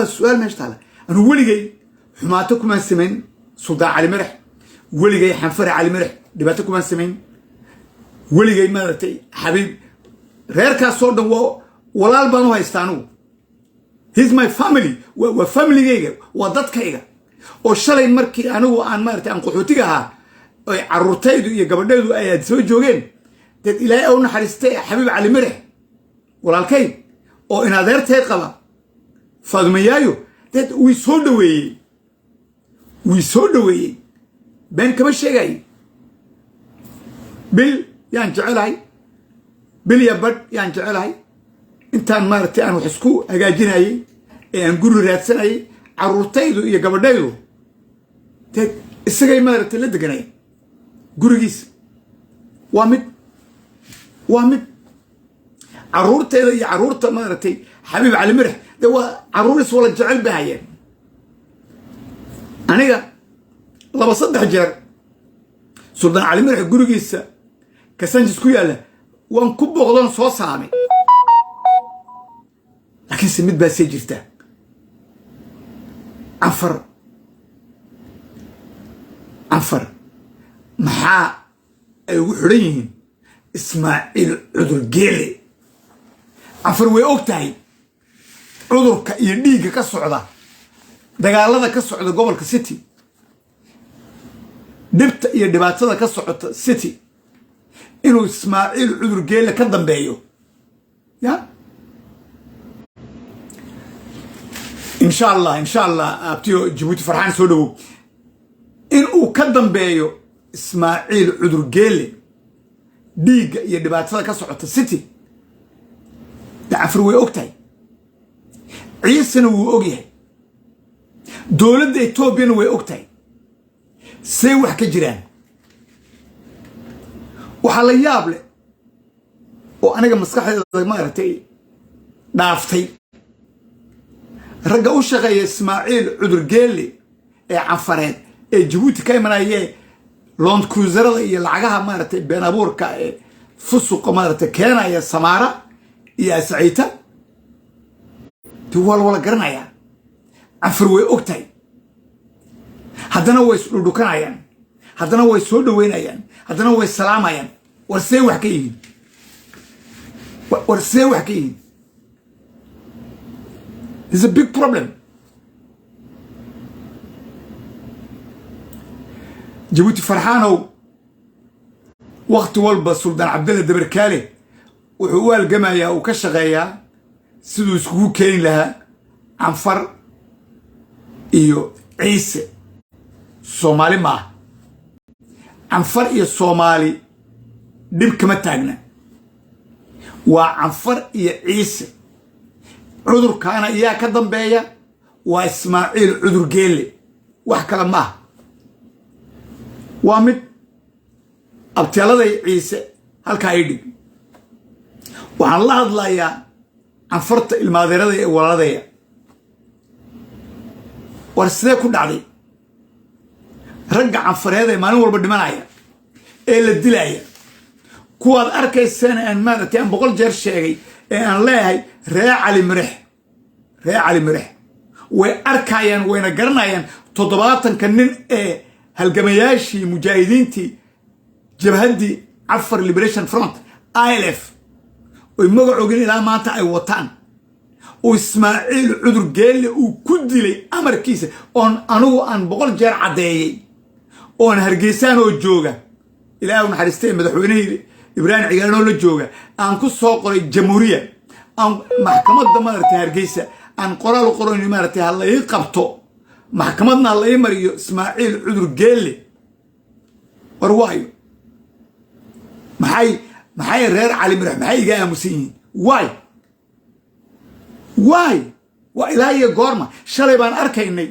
su-aal meesha taala anu weligay xumaato kumaan samayn suldaan cali madax weligay xanfare cali madax dhibaato kumaan samayn weligay maaragtay xabiib reerkaasoo dhan waa walaal baan u haysta anugu he's my family waa familygayga waa dadkayga oo shalay markii anigu aan maaragtay aan qaxootiga ahaa oy carruurtaydu iyo gabadhaydu ay soo joogeen dad ilaahay u naxariistay xabiib cali madax walaalkay oo in adeerteed qaba faadumayaayo dad wii soo dhoweeyey been kama sheegay bil yaan jecelahay bil ya badh yaan jecelahay intaan maaragtay aan wax isku hagaajinayay ee aan guri raadsanayay carruurtaydu iyo gabadhaydu dad isagay maaragtay la deganaya gurigiisa waa mid carruurteeda iyo carruurta maaragtay xabiib cali madax dee waa carruuris wala jecel bay hayeen aniga 2-3 jeer suldaan cali madax gurigiisa kasanjis ku yaalla waan ku booqdoon soo salaamay laakiinse mid baa see jirta canfar maxaa ay ugu xidhan yihiin ismaaciil cudur geelle canfar way og tahay cudurka iyo dhiigga ka socda dagaalada ka socda gobolka city dhibta iyo dhibaatada ka socota city inuu ismaaciil cudur geelle ka dambeeyo ya insha allah abtiyo jabuuti farxaan soo dhowow inuu ka dambeeyo ismaaciil cudur geelle dhiigga iyo dhibaatada ka socota city canfar way og tahay ciisena wuu og yahay dowladda etoobiyana way og tahay say wax ka jiraan waxaa la yaab leh oo aniga maskaxdeeda maaragtay dhaaftay ragga u shaqeeya ismaaciil cudur geelle ee canfareed ee jabuuti ka imanayee لوند كروزرada iyo lacagaha maartay been abuurka ee fusuqa maartay keenaya Samaara iyo Asciita duwal wala garanaya afar way ogtay haddana way isku dhukanayaan haddana way soo dhaweynayaan haddana way salaamayaan warsee wax ka yihiin This is a big problem. جيبوتي فرحانو وقت والبا سلطان عبد الله دبركالي وهو الجماية وكشغايا سدو سكو كاين لها عنفر إيو عيسى صومالي معه عنفر إيو صومالي ديب كما تاقنا وعنفر إيو عيسى عذر كان إياه كدن بيا وإسماعيل عذر قيلي وحكا لماه وامد أبتيالي عيسى هالكا يدي وعن الله أضلايا عنفرت الماذيرة والادية ورسليه كل عدي رجع عنفر هذا ما نور بدمانايا إلا الدلايا كواد أركي السنة أن ماذا تيان بقول جير شيء أن لاهي راعي مرح وأركايان وين قرنايان تضباطا كنن هالجمياشي مجاهدينتي جبهدي عفر ليبريشن فرونت ILF ويمقعوا قلنا لا ما تعي وطان وإسماعيل عذر قال وكدلي أمر كيسة أن بقول جير عدايي أن هرقيسان والجوغة إلهي ونحرستين مدحويني إبراهيم عيانو للجوغة أن كسوق الجمهورية أن محكمة دمارتي هرقيسة أن قرالو قروني مارتي هالله يقبطو محكمتنا الله يمريو إسماعيل عذر قال وروايو maxay reer cali mirax maxay iga aamusin why wa ilaahay goorma shalay baan arkaynay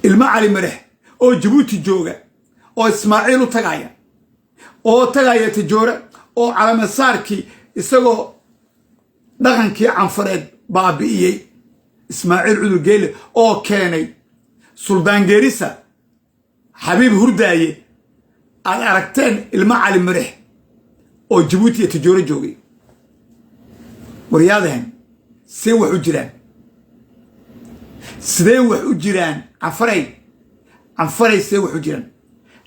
ilma cali mirax oo Djibouti jooga oo Ismaaciil u tagaya tijoora oo calamasaarkii isagoo dhaqankii canfareed baabi'iyay Ismaaciil cudur geele oo keenay Suldaan Geerisa Xabiib Hurdaaye aad aragteen ilma cali mirax oo Djibouti tijoora joogay waryaadahan see wax u jiraan canfaray see wax u jiraan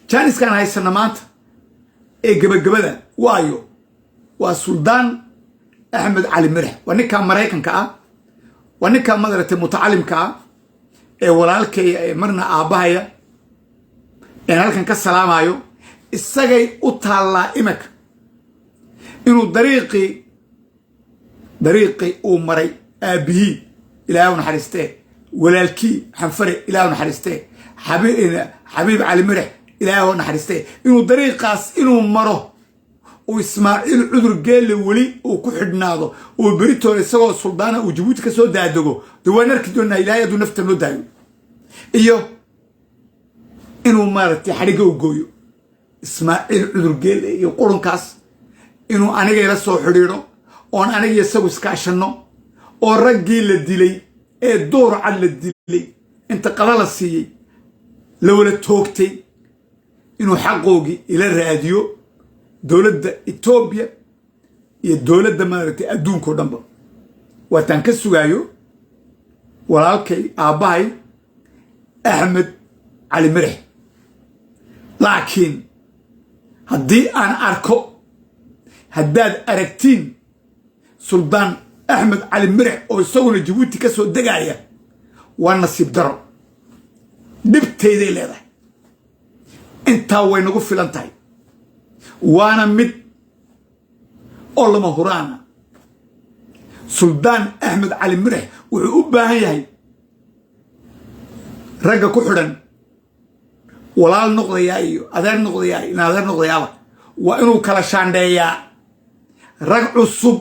jaaniskan haysana maanta ee gabagabada waayo waa Suldaan Axmed Cali Mirax waa ninka Mareykanka ah waa ninka madarata mutacallimka ah ee walaalkay marna aabahaya ee halkan ka salaamayo isagay u taallaa imaka inuu dariiqi uu maray aabihii ilaahu naxariistee walaalkii xanfare ilaahu naxariistee xabiib cali mirax ilaahu naxariistee inuu dariiqaas inuu maro uu Ismaaciil cudur geelle weli uu ku xidhnaado uu beritoole isagoo suldaana uu Djibouti ka soo daadego dawaan arki doonaa ilaahay hadduu nafta noo daayo iyo inuu maaragtay xadhiga u gooyo Ismaaciil cudur geelle iyo qurunkaas inuu aniga ila soo xidhiidho oon aniga isagu iskaashanno oo raggii la dilay ee door cad la dilay inta qada la siiyey la wala toogtay inuu xaqoogii ila raadiyo dowladda Itoobiya iyo dowladda maaragtay adduunka oo dhanba waataan ka sugaayo walaalkay aabbahay Axmed Cali Mirax laakiin haddii aan arko haddaad aragtiin Suldaan Axmed Cali Mirax oo isaguna Djibouti ka soo degaya waa nasiib daro dhibtayday leedahay intaa way nagu filan tahay waana mid oo lama huraana Suldaan Axmed Cali Mirax wuxuu u baahan yahay ragga ku xidhan walaal noqdaya iyo adeer noqdaya inaadeer noqdayaaba waa inuu kala shaandheeyaa rag cusub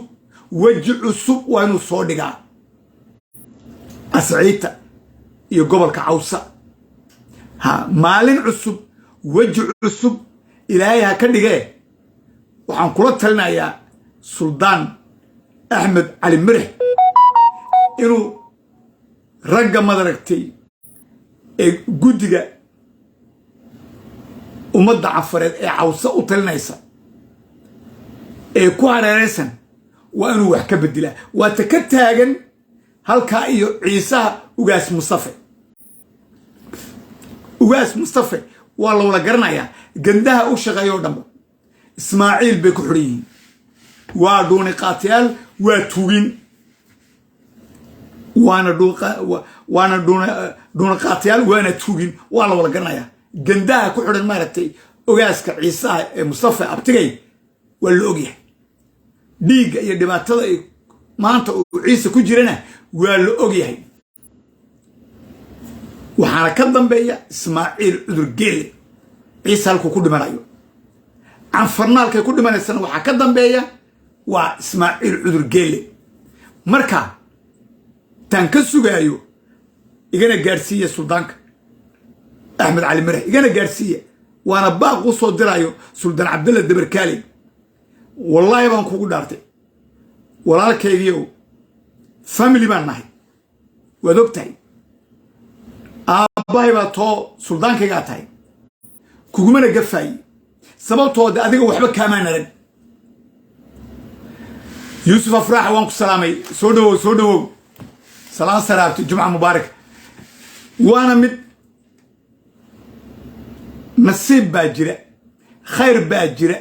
weji cusub waa inuu soo dhigaa Asciita iyo gobolka Cawsa maalin cusub weji cusub ilaahay ha ka dhigee waxaan kula talinayaa Suldaan Axmed Cali Mirax inuu ragga madaragtay ee guddiga ummadda cafareed ee cawsa u talinaysa ee ku hareeraysan waa inuu wax ka beddelaa waa ta ka taagan halkaa iyo ciisaha ugaas mustafe waa loola garanayaa gandaha u shaqeeyo dhanba ismaaciil bay ku xidhan yihiin waa dhuuni qaatiyaal waa tuugin waana dhuuni qaatiyaal waana tuugin waa la wada garanayaa gandaha ku xidhan maaragtay ogaaska ciisaha ee mustafe abtigay waa la ogyahay dhiigga iyo dhibaatada maanta uu ciise ku jirana waa la ogyahay waxaana ka dambeeya ismaaciil cudur geelle ciise halkuu ku dhimanayo canfarnaalkay ku dhimanaysana waxaa ka dambeeya waa ismaaciil cudur geelle marka taan ka sugaayo igana gaadhsiiya suldaanka axmed cali marax igana gaadhsiiya waana baaq u soo dirayo suldaan cabdalla dabarkaale wallaahi baan kugu dhaartay walaalkaygiiow family baan nahay waad og tahay aabbahay baa too suldaankaygaa tahay kugumana gafaaye sababtooda adiga waxba kaamaan arag yuusuf afraax waan ku salaamay soo dhawow salaan saraabti jumca mubaarak waana mid nasiib baa jira khayr baa jira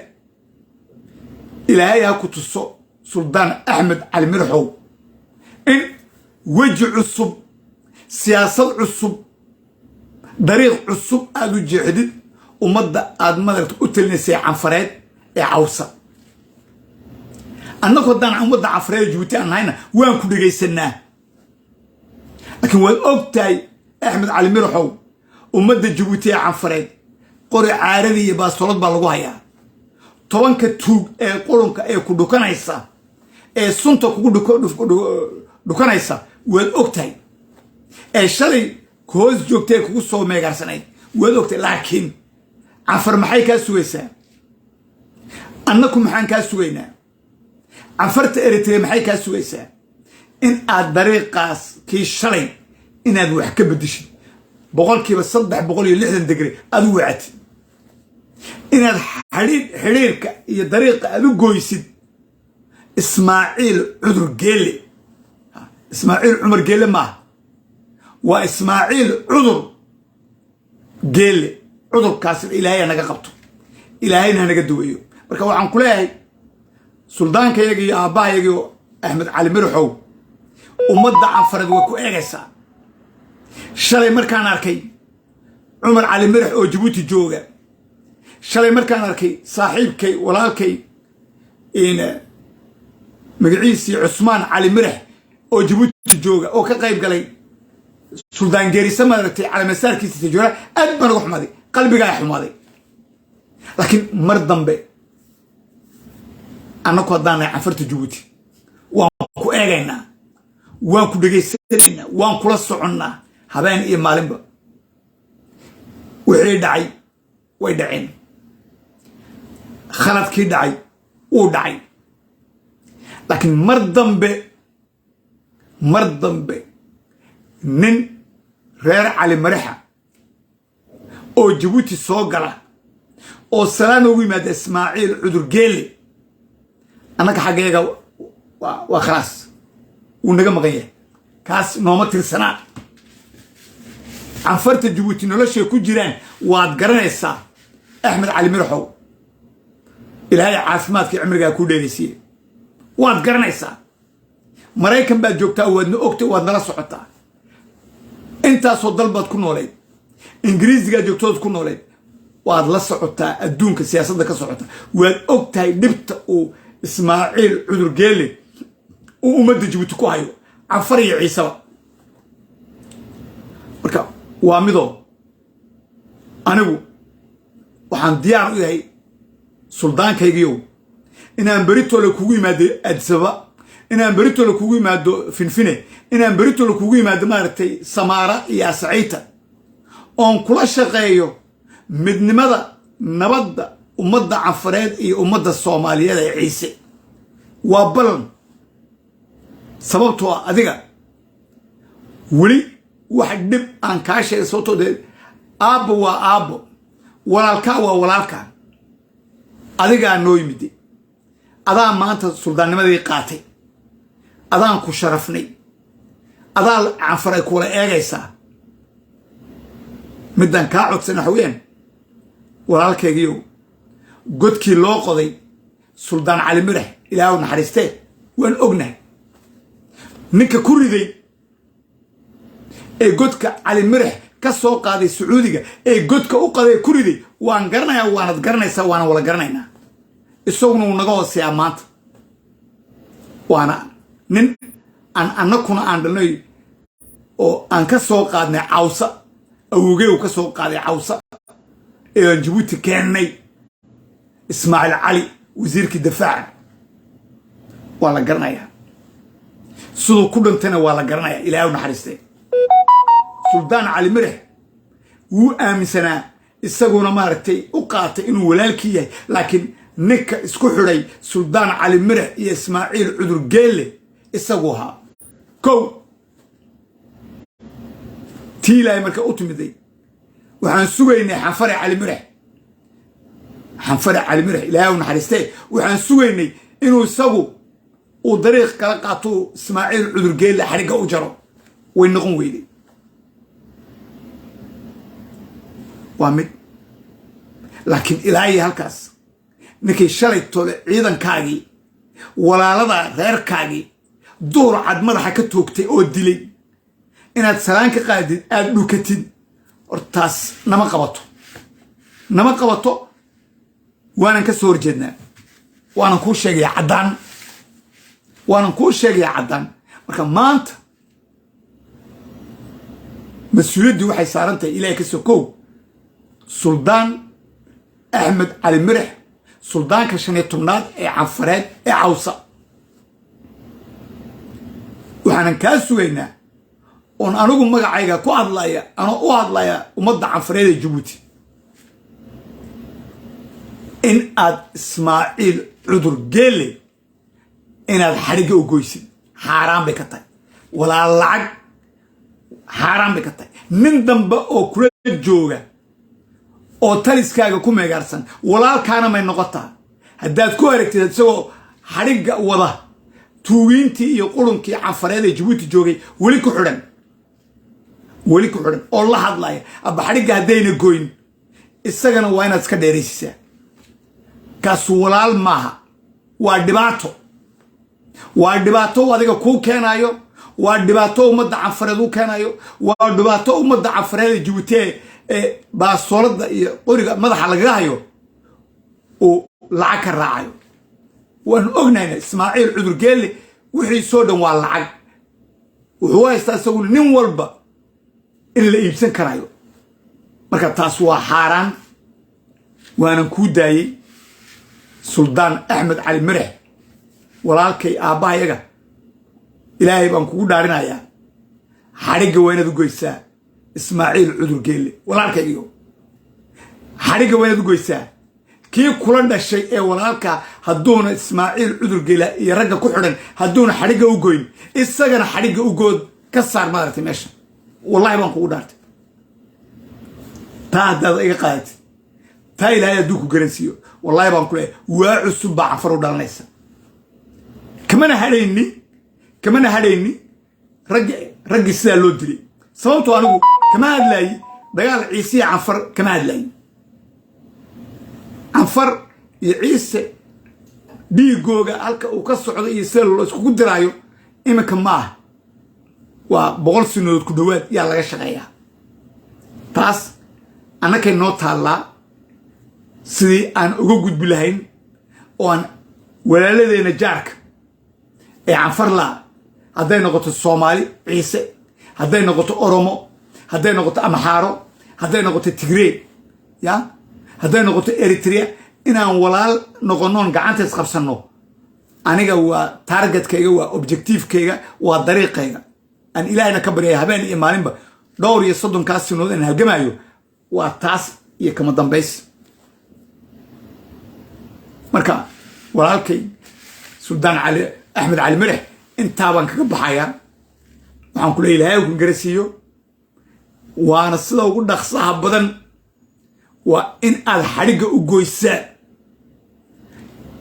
ilaahay ha ku tuso suldaan axmed cali miraxow in weji cusub siyaasad cusub dariiq cusub aad u jeexdid ummadda aad madaragta u talinaysay canfareed ee cawsa annagu haddaan ummadda canfareed jabuuti aan nahayna waan ku dhegaysanaa laakiin waad og tahay axmed cali miraxow ummadda jabuuti ee canfareed qori caaradii iyo baastoolad baa lagu hayaa 10 tuug ee qurunka ee ku dhukanaysa ee sunta kugu dhukanaysa waad og tahay ee shalay hoos joogtay kugu soo meegarsanayd waad og tahay laakiin canfar maxay kaa sugaysaa annaku maxaan kaa sugaynaa canfarta eritrea maxay kaa sugaysaa in aad dariiqaas kii shalay inaad wax ka beddeshid 360 degre aad u wacatid inaad xidhiirka iyo dariiqa aad u goysid ismaaciil cudur geelle ismaaciil cumar geelle maaha waa ismaaciil cudur geelle cudurkaasna ilaahay naga qabto ilaahayna naga duwayo marka waxaan ku leeyahay suldaankayaga iyo aabbahayaga iyo axmed cali miraxow ummadda canfareed way ku eegaysaa shalay markaan arkay cumar cali mirax oo jabuuti jooga shalay markaan arkay saaxiibkay walaalkay magaciisii cusmaan cali mirax oo jabuuti jooga oo ka qayb galay suldaan geerisa maaragtay calamasaarkiisa tajoora aad baan uga xumaaday qalbigaa xumaaday laakiin mar dambe annaku haddaan nahay canfarta jabuuti waan ku eegaynaa waan ku dhegaysanaynaa waan kula soconnaa habeen iyo maalinba wixii dhacay way dhaceen khaladkii dhacay wuu dhacay laakiin mar dambe nin reer cali maraxa oo jabuuti soo gala oo salaan ugu yimaada ismaaciil cudur geelle annaga xaggeega waa khalaas wuu naga maqan yahay kaas nooma tirsanaa canfarta jabuuti noloshay ku jiraan waad garanaysaa axmed cali miraxow ilaahay caafimaadkii cimrigaa ku dheegaysiye waad garanaysaa maraykan baad joogtaa waadna ogtay waad nala socotaa intaasoo dal baad ku noolayd ingiriisigaad joogtood ku noolayd waad la socotaa adduunka siyaasadda ka socota waad og tahay dhibta uu ismaaciil cudur geelle uu ummadda jabuuti ku hayo canfar iyo ciisaba marka waa midoo anigu waxaan diyaar u yahay suldaankaygiiow inaan beritoola kugu yimaado adsaba inaan beritoola kugu yimaado finfine inaan beritoola kugu yimaado maaragtay samaara iyo asciita oon kula shaqeeyo midnimada nabadda ummadda canfareed iyo ummadda soomaaliyeed ee ciise waa ballan sababtoo ah adiga weli wax dhib aan kaa sheegay sababtoo dee aabbo waa aabbo walaalkaa waa walaalkaa adigaa noo yimid adaa maanta suldaannimadii qaatay adaan ku sharafnay adaa canfar ay kula eegaysaa midaan kaa codsan waxweeyaan walaalkaygiiyow godkii loo qoday suldaan cali mirax ilaahu naxariistee waan ognahay ninka ku riday ee godka cali mirax ka soo qaaday sacuudiga ee godka u qaday ku riday waan garanayaa waanad garanaysaa waana wala garanaynaa isaguna uu naga hooseeyaa maanta waana nin aan annakuna aan dhalnay oo aan ka soo qaadnay cawsa awogey uu ka soo qaaday cawsa ee aan jabuuti keennay ismaaciil cali wasiirkii difaaca waa la garanayaa siduu ku dhintayna waa la garanayaa ilaahay u naxariistay suldaan cali mirax wuu aaminsanaa isaguna maaragtay u qaatay inuu walaalkii yahay laakiin ninka isku xidhay suldaan cali mirax iyo ismaaciil cudur geelle isagu ahaa kow tii ilaahay marka u timiday waxaan sugaynay xanfare cali mirax ilaahay u naxariistee waxaan sugaynay inuu isagu uu dariiq kala qaato ismaaciil cudur geelle xarigga u jaro way noqon weyday waa mid laakiin ilaahay halkaas ninkay shalay tole ciidankaagii walaalada reerkaagii duur cad madaxa ka toogtay oo dilay inaad salaan ka qaadid aad dhukatid hortaas nama qabato waanan ka soo horjeednaa waanan kuu sheegayaa caddaan marka maanta mas-uuliyaddii waxay saaran tahay ilaahay ka sokow suldaan axmed cali mirax suldaanka 15aad ee canfareed ee cawsa waxaanan kaa sugaynaa oon anigu magacayga ku hadlaya anoo u hadlaya ummadda canfareed ee jabuuti in aad ismaaciil cudur geelle inaad xarigga u goysid xaaraan bay ka tahay walaal lacag xaaraan bay ka tahay nin dambe oo kula jooga oo taliskaaga ku meegaarsan walaalkaana may noqotaa haddaad ku aragtid isagoo xarigga wada tuugiintii iyo qurunkii canfareed ee jabuuti joogay weli ku xidhan oo la hadlaya abba xarigga haddayna goyn isagana waa inaad iska dheeraysisaa kaasu walaal maaha waa dhibaato adiga kuu keenayo waa dhibaato ummadda canfareed u keenayo waa dhibaato ummadda canfareed ee jabuuti ee baasoolada iyo qoriga madaxa lagaga hayo uu lacag ka raacayo waan ognayna ismaaciil cudur geelle wixii soo dhan waa lacag wuxuu haystaa isagu nin walba in la iibsan karayo marka taas waa xaaraan waanan kuu daayey suldaan axmed cali mirax walaalkay aabbahayaga ilaahay baan kugu dhaarinayaa xarigga waa inaad u goysaa ismaaciil cudur geelle walaalkaygiyo xarigga waa inaad u goysaa kii kula dhashay ee walaalka hadduuna ismaaciil cudur geelle iyo ragga ku xidhan hadduuna xarigga u goyn isagana xarigga u good ka saar maaragtay meesha wallahi baan kugu dhaartay taa haddaad iga qaadatid taa ilaahay hadduu ku garansiiyo wallahi baan ku leeyahay waa cusub baa canfar u dhalanaysa kamana hadhayni raggii sidaa loo dilay sababtoo anigu kama hadlaayi dagaal ciise iyo canfar kama hadlaayi canfar iyo ciise dhiigooga halka uu ka socdo iyo sida loo iskugu diraayo iminka ma ah waa 100 sanadood ku dhowaad yaa laga shaqeeyaa taas annakay noo taallaa sidii aan uga gudbi lahayn oo aan walaaladeena jaarka ee canfar laa hadday noqoto soomaali ciise hadday noqoto oromo hadday noqoto amxaaro hadday noqoto tigree ya hadday noqoto eritrea inaan walaal noqonoon gacanta isqabsanno aniga waa targetkayga waa objectivekayga waa dariiqayga aan ilaahayna ka baryaya habeen iyo maalinba dhowr iyo 30 sanadood aan halgamaayo waa taas iyo kama dambays marka walaalkay suldaan axmed cali mirax intaabaan kaga baxayaa waxaan ku leeyahay ilaahay ku garasiiyo waana sida ugu dhaqsaha badan وإن الحريقة أقويسا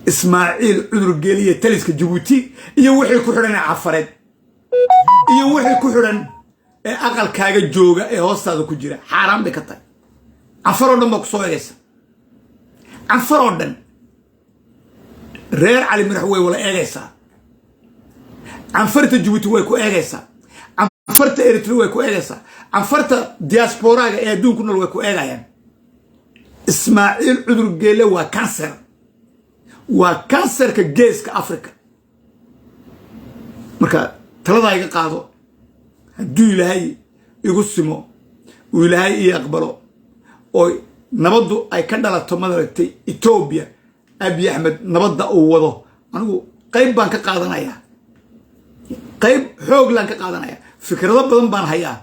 إسماعيل عذر قيلية تلسك جيبوتي يوحي كحران عفرد يوحي كحران أقل كاغا جوغا هوستاذو كجيرا حرام بكتاي عفرودن بكسو إيسا عفرودن رير علي مرحوي ولا إيسا عنفرت جيبوتي ويكو إيسا عنفرت إريتري ويكو إيسا عنفرت دياسبورا إيدون كنول ويكو إيسا إسماعيل عذر قيلية وكانسر وكانسر كجيس كأفريقيا مركا تلضا يقا قادو هدو إلهي يقسمو وإلهي يقبلو oo nabadu ay ka dhalato madaragtay Ethiopia Abiy Ahmed nabada uu wado anigu qayb baan ka qaadanaya qayb xoog lan ka qaadanaya fikrado badan baan hayaa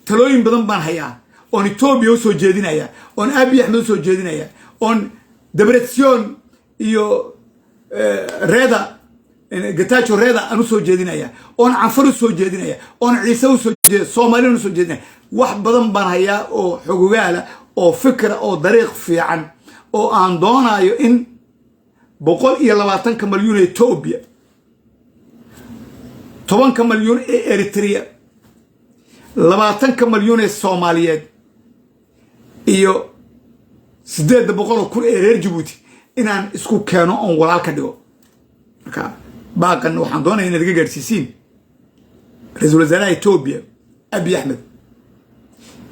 talooyin badan baan hayaa oo Ethiopia soo jeedinaya oo Abiy Ahmed soo jeedinaya oo Debrecen iyo Reda Getachew Reda anu soo jeedinaya oo Anfar soo jeedinaya oo Ciise soo jeedinaya Soomaaliya soo jeedinaya wax badan baan hayaa oo xogogaala oo fikra oo dariiq fiican oo aan doonayo in 120 milyan Ethiopia 10 milyan Eritrea 20 milyan Soomaaliyeed iyo 800 kun reer Djibouti inaan isku keeno on walaal ka dhigo marka baaqan waxaan doonayaa in laga gaarsiisiin ra'iisul wasaaraha Ethiopia Abiy Ahmed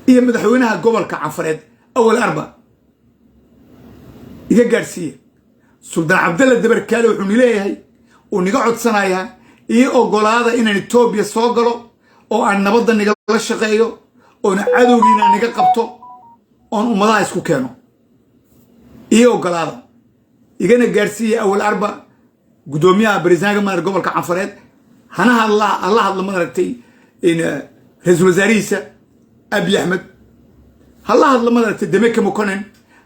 iyo madaxweynaha gobolka Canfareed أول أربعة إيجا جارسية سلطان عبد الله الدبركالي وحني ليه ونقعد صنايها إيه أقول هذا إن إثيوبيا صاقله أو أن نبض نقل الشقيو أو نعدو جينا نقل قبطه أو مضاعي اسكو كانوا إيه أقول هذا إيجا جارسية أول أربعة قدوميها بريزناغ ما رقبل كعنفرات هنا الله مرتي إن رئيس وزاريسة أبي أحمد هلا هذا مرتي دمك مكونن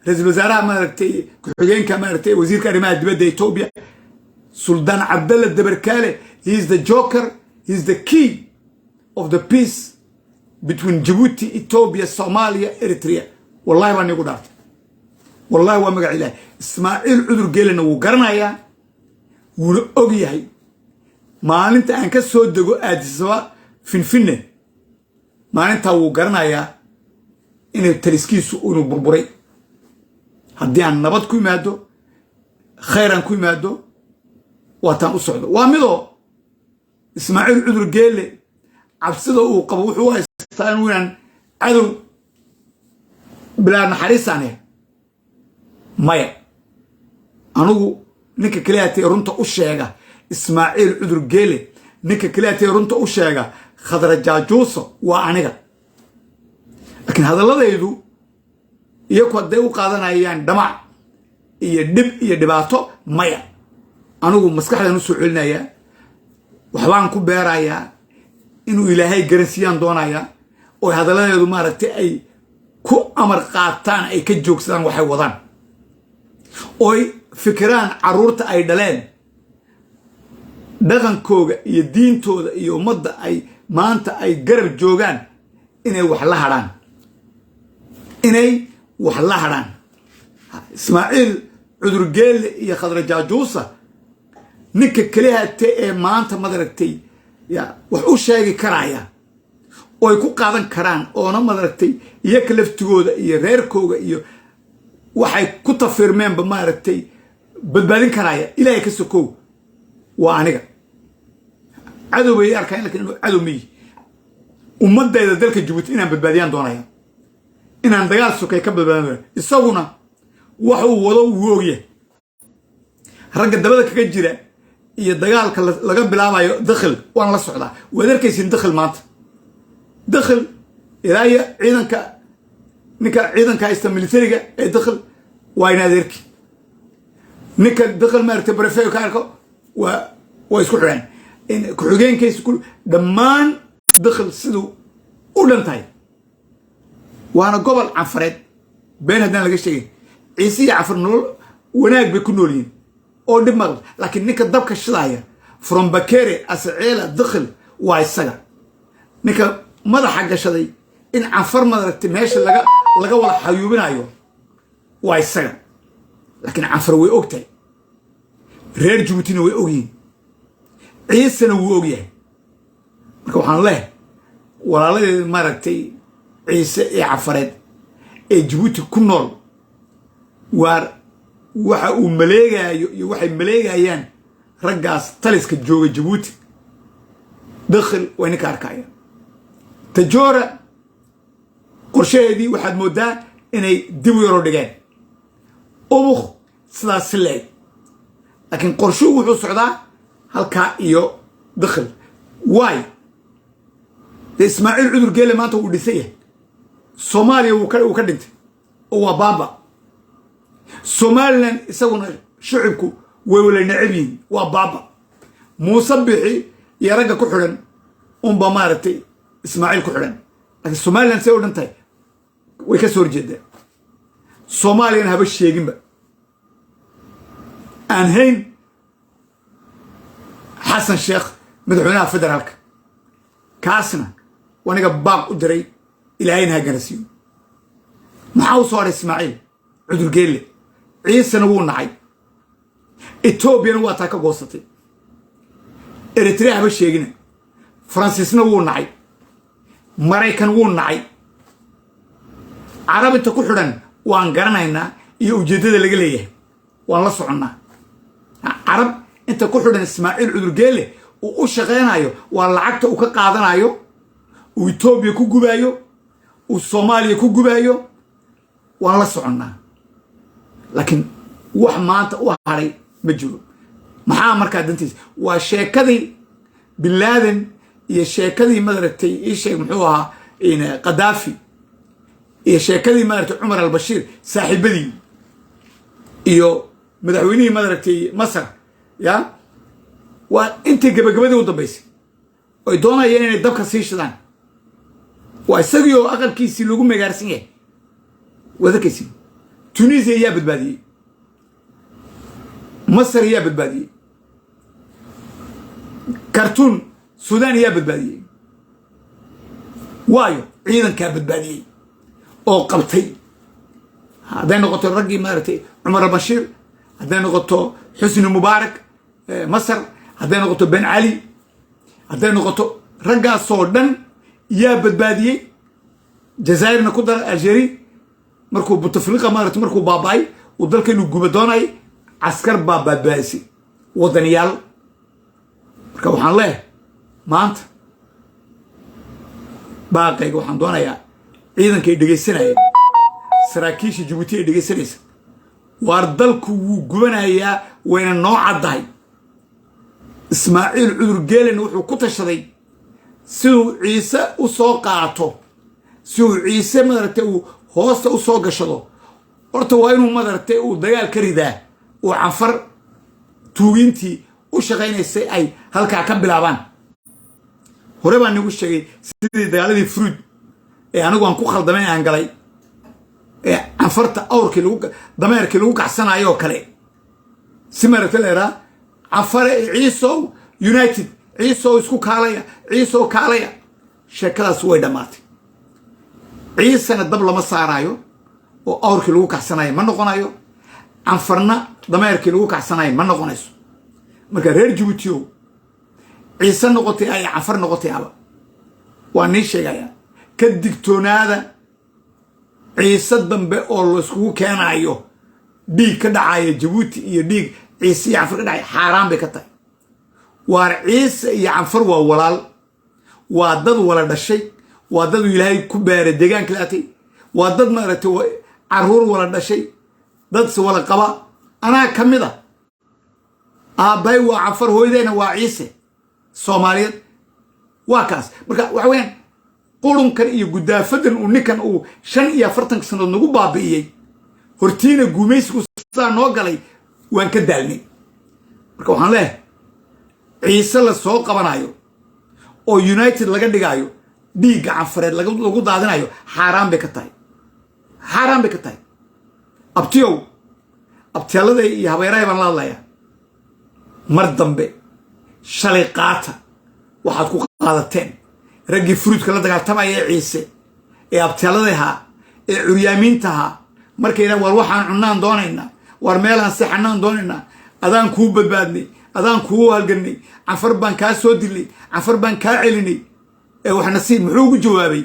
رئيس الوزراء مرتي كحجين كمرتي وزير كريمة دبده إثيوبيا سلطان عبد الله الدبركالي he is the joker he is the key of the peace between Djibouti Ethiopia Somalia Eritrea والله واني قدرت والله وما قاعد له إسماعيل عذر قيلنا وقرنايا وأجيهاي ما أنت أنك صدقو أدسوا فين ما أنت وقرنايا إن الترسكيس ونو بربري هدي عن نبض كوي مادو خيرا كوي مادو واتان أصعدو وامدو إسماعيل عذر قيلي عبسدو وقبوحوا يستانوين عدو بلا نحريس عنه مايا أنو نيكا كلياتي رونتا أشيغا إسماعيل عذر قيلي نيكا كلياتي رونتا أشيغا خضر جاجوسو وعنيغا لكن هذا الله يدو يكوى ديو قادنا ايان دمع يدب يدباتو مايا أنو مسكحة نسو علنا يا وحبان كبيرا يا إنو إلهي قرنسيان دونا يا وهذا الله يدو مارتي أي كو أمر قاتان أي كجوكسان وحي وضان أي فكران عرورتا أي دلين دغن كوغا يدين تودا يومد أي مانتا أي قرب جوغان إني وحلا هران إني وحلا هران إسماعيل عذر قيل يا خضر جاجوسة نكا كليها تي مانتا مدركتي يا وحو شاقي كرايا ويكو قادن كران اونا مدركتي يكلفتوغودا يا ريركوغا يا waxay ku tafirmeen ba maaragtay badbaadin karaaya ilaahay ka sokow waa aniga cadow bay arkaan laakiin inuu cadow mi ummadayda dalka Djibouti inaan badbaadiyaan doonaya inaan dagaal sokay ka badbaadino isaguna waxa uu wado woogye ragga dabada kaga jira iyo dagaalka laga bilaabayo dakhil waan la socdaa wadarkaysin dakhil maanta dakhil ilaahay ciidanka ninka ciidanka haysta militariga ee dakhil waa inaadeerki ninka dakhil maartay barafeeyo ka arko waa isku xiraan in ku xigeenkiisa ku dhamaan dakhil sidoo u dhantay waana gobol Canfareed been hadan laga sheegay ciise iyo Canfar nool wanaag bay ku noolyiin oo dib mar laakiin ninka dabka shidaaya from Bakere asceela dakhil waa isaga ninka madaxa gashaday in Canfar madaragtay meesha laga wala xayuubinayo وايسر لكن عفر ويوقتي رير جبوتين ويوقين عيسى ويوقيه وحان له ولا له مرتي عيسى عفرد جبوتي كنول waxa uu maleegayo iyo waxay maleegayaan raggaas taliska jooga Djibouti dakhil wayna ka arkaya tajoora qorsheedii waxaad moodaa inay dib u yaro dhigeen ubux sidaas leey laakiin qorshuhu wuxuu socdaa halka iyo dakhil way Ismaaciil Cudur Geele maanta uu dhisay Soomaaliya uu ka dhintay oo waa baaba Somaliland isaguna shacabku way wala nacabin waa baaba Muuse Bixi iyo ragga ku xiran ba maartay Ismaaciil ku xiran laakiin Somaliland say u dhintay way ka soo horjeedeen Soomaaliyan haba sheeginba aan hayn Xasan Sheekh madaxweynaha federaalka kaasna waniga baaq u diray ilaahayna garasiyo maxaa u soo haray Ismaaciil Cudur Geele عيسى نوو نعي إثيوبيا نوو أتاكا قوستي إريتريا هبا شيغنا فرانسيس نوو نعي مرايكا نوو نعي عرب انتا كحران وان قرناينا iyo ujeedada laga leeyahay waan la soconaa arab inta ku xidhan Ismaaciil Cudur Geele oo u shaqeynayo waa lacagta uu ka qaadanayo oo Itoobiya ku gubayo oo Soomaaliya ku gubayo waan la soconaa laakiin wax maanta u haray ma jiro maxaa markaa dantiis waa sheekadii bin Laden iyo sheekadii madartay ee sheeg muxuu ahaa in Qadaafi iyo sheekadii madartay Umar al-Bashir saaxiibadii iyo madaxweynihii madartay Masar ya waa intii gabagabadii u dambeysay oo doonayeen inay dabka sii shidaan waa isagoo aqalkiisii lagu magaarsan yahay wadakaysi Tunisia يا بدبادي مصر يا بدبادي كرتون السودان يا بدبادي وايو عيدا كبدبادي او قبطي هذا نقطة الرقي مارتي عمر البشير هذا نقطة حسني مبارك مصر هذا نقطة بن علي هذا نقطة رقا صودن يا بدبادي جزائر نقدر الجيري markuu Bouteflika maartay markuu baabay oo dalkeenu gubadoonay askar baabbaasi wadaniyaal marka waxaan leeyahay maanta baaqayga waxaan doonayaa ciidanka ay dhageysanayeen saraakiisha Djibouti ay dhageysanaysa waar dalku wuu gubanayaa wayna noo cadahay Ismaaciil Cudur Geele wuxuu ku tashaday siduu Ciise u soo qaato siduu Ciise maartay uu hoosta u soo gashado horta waa inuu madartay uu dagaal ka ridaa oo Cafar tuugintii u shaqeynaysay ay halka ka bilaabaan hore baan nagu sheegay sidii dagaaladii Fruud ee anigu aan ku khaldamay aan galay ee Cafarta awrkii lagu dameerkii lagu kacsanayo kale si maartay leera Cafar Ciise United Ciise isku kaalaya Ciise kaalaya sheekadaas way dhamaatay عيسى الدب لما صارايو او اوركي لوو كحسناي ما نقونايو عنفرنا ضميركي لوو كحسناي ما نقونايسو marka reer Djibouti عيسى نقطي اي عنفر نقطي aba واني sheegaya ka digtoonaada عيسى dambe oo la isku keenayo dhiig ka dhacay Djibouti iyo dhiig عيسى عنفر ka dhacay xaraan bay ka tahay waar عيسى iyo عنفر waa walaal waa dad wala dhashay وادد إلهي كبار الدجان كلاتي وادد ما رتوا عرور ولا دشي دد ولا قبا أنا كمدا أبي وعفر هو ذين وعيسى Soomaaliyeed waa kaas marka waxa weyn qurunkan iyo gudaafadan uu ninkan uu 45 sano nagu baabi'iyay hortiina guumeysku saa noo galay waan ka daalnay marka waxaan leeyahay ciise la soo qabanayo oo United laga dhigayo dhiiga Cafareed lagu daadinayo xaraan bay ka tahay abtiyow abtiyalada iyo habeeray baan la hadlayaa mar dambe shalay qaata waxaad ku qaadateen ragii Fruudka la dagaaltamaya Ciise ee abtiyaladaha ee curyaamiintaha markayna war waxaan cunaan doonayna war meelaan saxanaan doonayna adaan kuu badbaadnay adaan kuu halganay cafar baan kaa soo dilnay cafar baan kaa celinay ee wax nasiib muxuu ugu jawaabay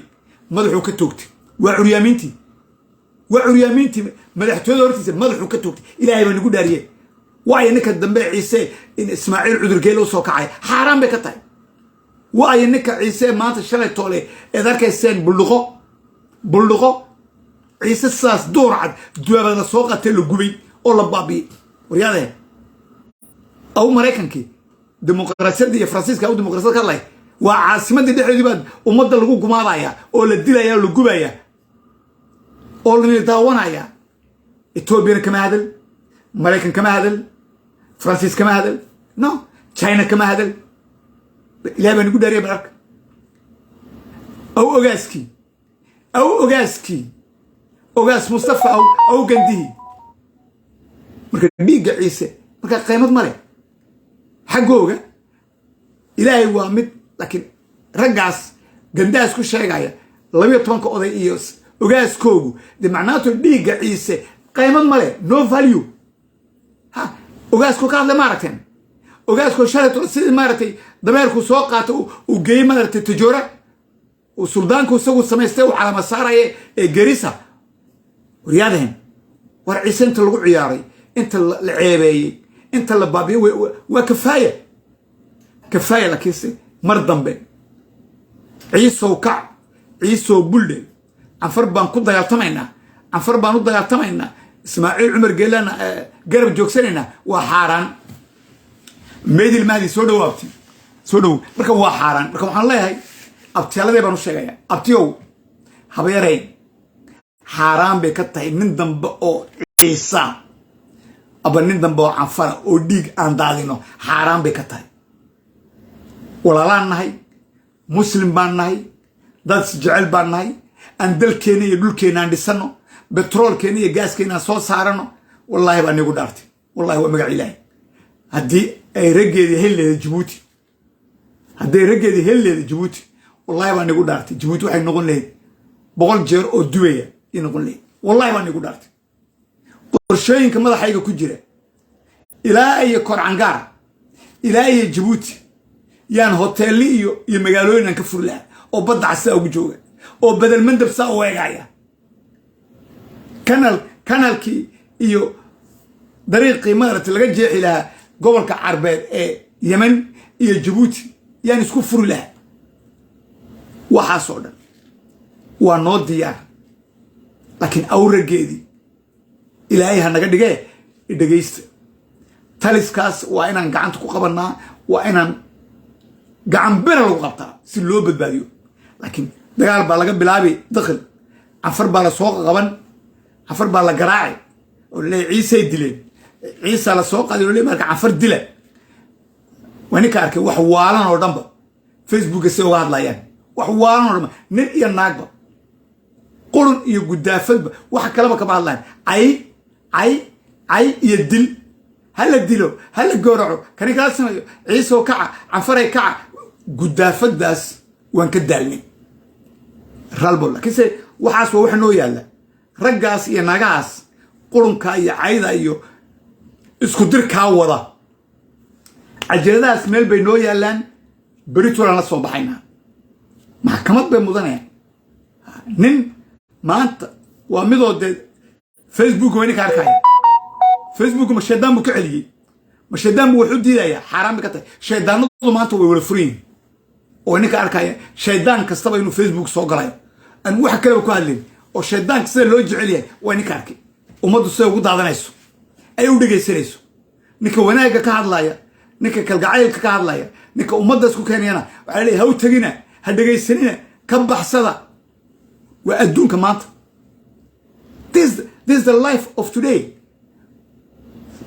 madaxuu ka toogtay waa curyaamintii madaxtooyada hortiisa madaxuu ka toogtay ilaahay baa nagu dhaariyay waayo ninka dambe ciise in ismaaciil cudurgeel u soo kacay xaaraan bay ka tahay waayo ninka ciise maanta shalay toole eed arkayseen buldhuqo ciise saas door cad duwaabad la soo qatay la gubay oo la baabiyey waryaadeen aw maraykankii dimuqraasiyadda iyo faransiiska aw dimuqraasiyad ka lay waa caasimadii dhexdeedii baa ummadda lagu gumaadaya oo la dilaya oo la gubaya oo la daawanaya etoobiyana kama hadal maraykan kama hadal faransiis kama hadal no china kama hadal ilaahay baa nagu dhaariyay bararka aw ogaaskii ogaas mustafa aw gandihi marka dhiigga ciise marka qiimad male xaggooga ilaahay waa mid laakiin raggaas gandaas ku sheegaya 12 oday iyo ogaaskoogu de macnaatu dhiigga ciise qiimad male no value ha ogaasku ka hadla maaragteen ogaasku sharato sidii maaragtay dameerku soo qaato uu geey maaragtay tijoora uu suldaanku isagu samaystay uu calama saaraye ee gerisa waryaadeen war ciise inta lagu ciyaaray inta la ceebeeyey inta la baabiyo waa kafaaya lakiinse mar dambe ciisow kac ciisow buldhe canfar baan ku dagaaltamaynaa canfar baan u dagaaltamaynaa ismaaciil cumar geelana garab joogsanaynaa waa xaaraan meydil mahdi soo dhawaabti soo dhow marka waa xaaraan marka waxaan leeyahay abtiyaaladee baan u sheegayaa abtiyow habeerayn xaaraan bay ka tahay nin dambe oo ciisa aba nin dambe oo canfara oo dhiig aan daadino xaaraan bay ka tahay walaalaan nahay muslim baan nahay dad jecel baan nahay aan dalkeena iyo dhulkeena aan dhisano betroolkeena iyo gaaskeena soo saarano wallaahi baa nigu dhaartay wallaahi waa magac ilaahay haddii ay raggeedii helleeda Djibouti hadday raggeedii helleeda Djibouti wallaahi baa nigu dhaartay Djibouti waxay noqon lahayd 100 jeer oo duwaya noqon lahayd wallaahi baa nigu dhaartay qorshooyinka madaxayga ku jira ilaa iyo Korcangaar ilaa iyo Djibouti yaan hoteelli iyo magaalooyin aan ka furi lahaa oo badda casa ugu jooga oo badal mandab saa u eegaya kanalkii iyo dariiqii maaragtay laga jeexi lahaa gobolka carbeed ee yemen iyo Djibouti yaan isku furi lahaa waxaasoo dhan waa noo diyaar laakiin awrageedii ilaahay ha naga dhigee dhegaysta taliskaas waa inaan gacanta ku qabanaa waa inaan gacan bira lagu qabtaa si loo badbaadiyo laakiin dagaal baa laga bilaabay dakhil canfar baa la soo qaban canfar baa la garaacay oo leeyahay ciise dileen ciise la soo qaaday oo leeyahay marka canfar dila wani ka arkay wax waalan oo dhanba Facebook si uga hadlayaan wax waalan oo dhanba nin iyo naagba qurun iyo gudaafadba wax kalaba ka hadlayaan ay iyo dil هلا ديلو هلا جورعو كان يقاسم عيسى وكعة عفري كعة قدافد داس وان كدالني رالبولا كيسي وحاس ووحنو يالا رقاس يا ناقاس قرن كايا عايدا ايو اسكو دير كاوضا عجلداس ميل بينو يالان بريتو لنا صوب حينا محكمات بمضانيا نين ما انت وامدو دي فيسبوك وينك عاركاي فيسبوك ما شيطان بو كعلي ما شيطان بو وحو ديدايا حرام بكتاي شيطانadu maanta way wala furiin oo ninka arkaya shaytaan kastaba inuu Facebook soo galay aan wax kale ku hadlin oo shaytaan sida loo jecel yahay waa ninka arkay umadu soo ugu daadanayso ay u dhageysanayso ninka wanaaga ka hadlaya ninka kalgacaylka ka hadlaya ninka umada isku keenayna waxa leeyahay ha u tagina ha dhageysanina ka baxsada waa adduunka maanta this is the life of today.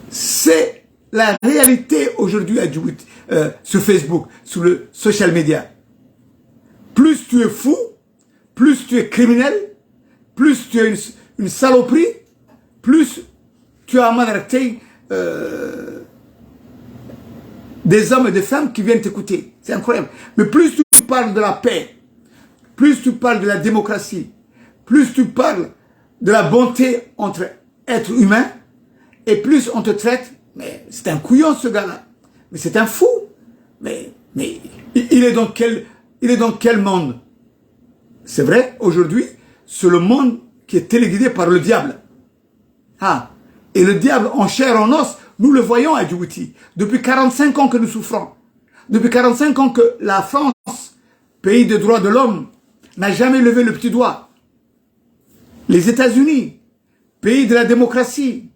C'est la réalité aujourd'hui à Djibouti, sur Facebook, sur le social media. Plus tu es fou, plus tu es criminel, plus tu es une saloperie, plus tu as maltraité des hommes et des femmes qui viennent t'écouter. C'est incroyable. Mais plus tu parles de la paix, plus tu parles de la démocratie, plus tu parles de la bonté entre êtres humains, et plus on te traite, mais c'est un couillon ce gars-là, mais c'est un fou, mais il est dans quel monde? C'est vrai, aujourd'hui, c'est le monde qui est téléguidé par le diable. Ah, et le diable en chair, en os, nous le voyons à Djibouti. Depuis 45 ans que nous souffrons. Depuis 45 ans que la France, pays des droits de l'homme, n'a jamais levé le petit doigt. Les États-Unis, pays de la démocratie,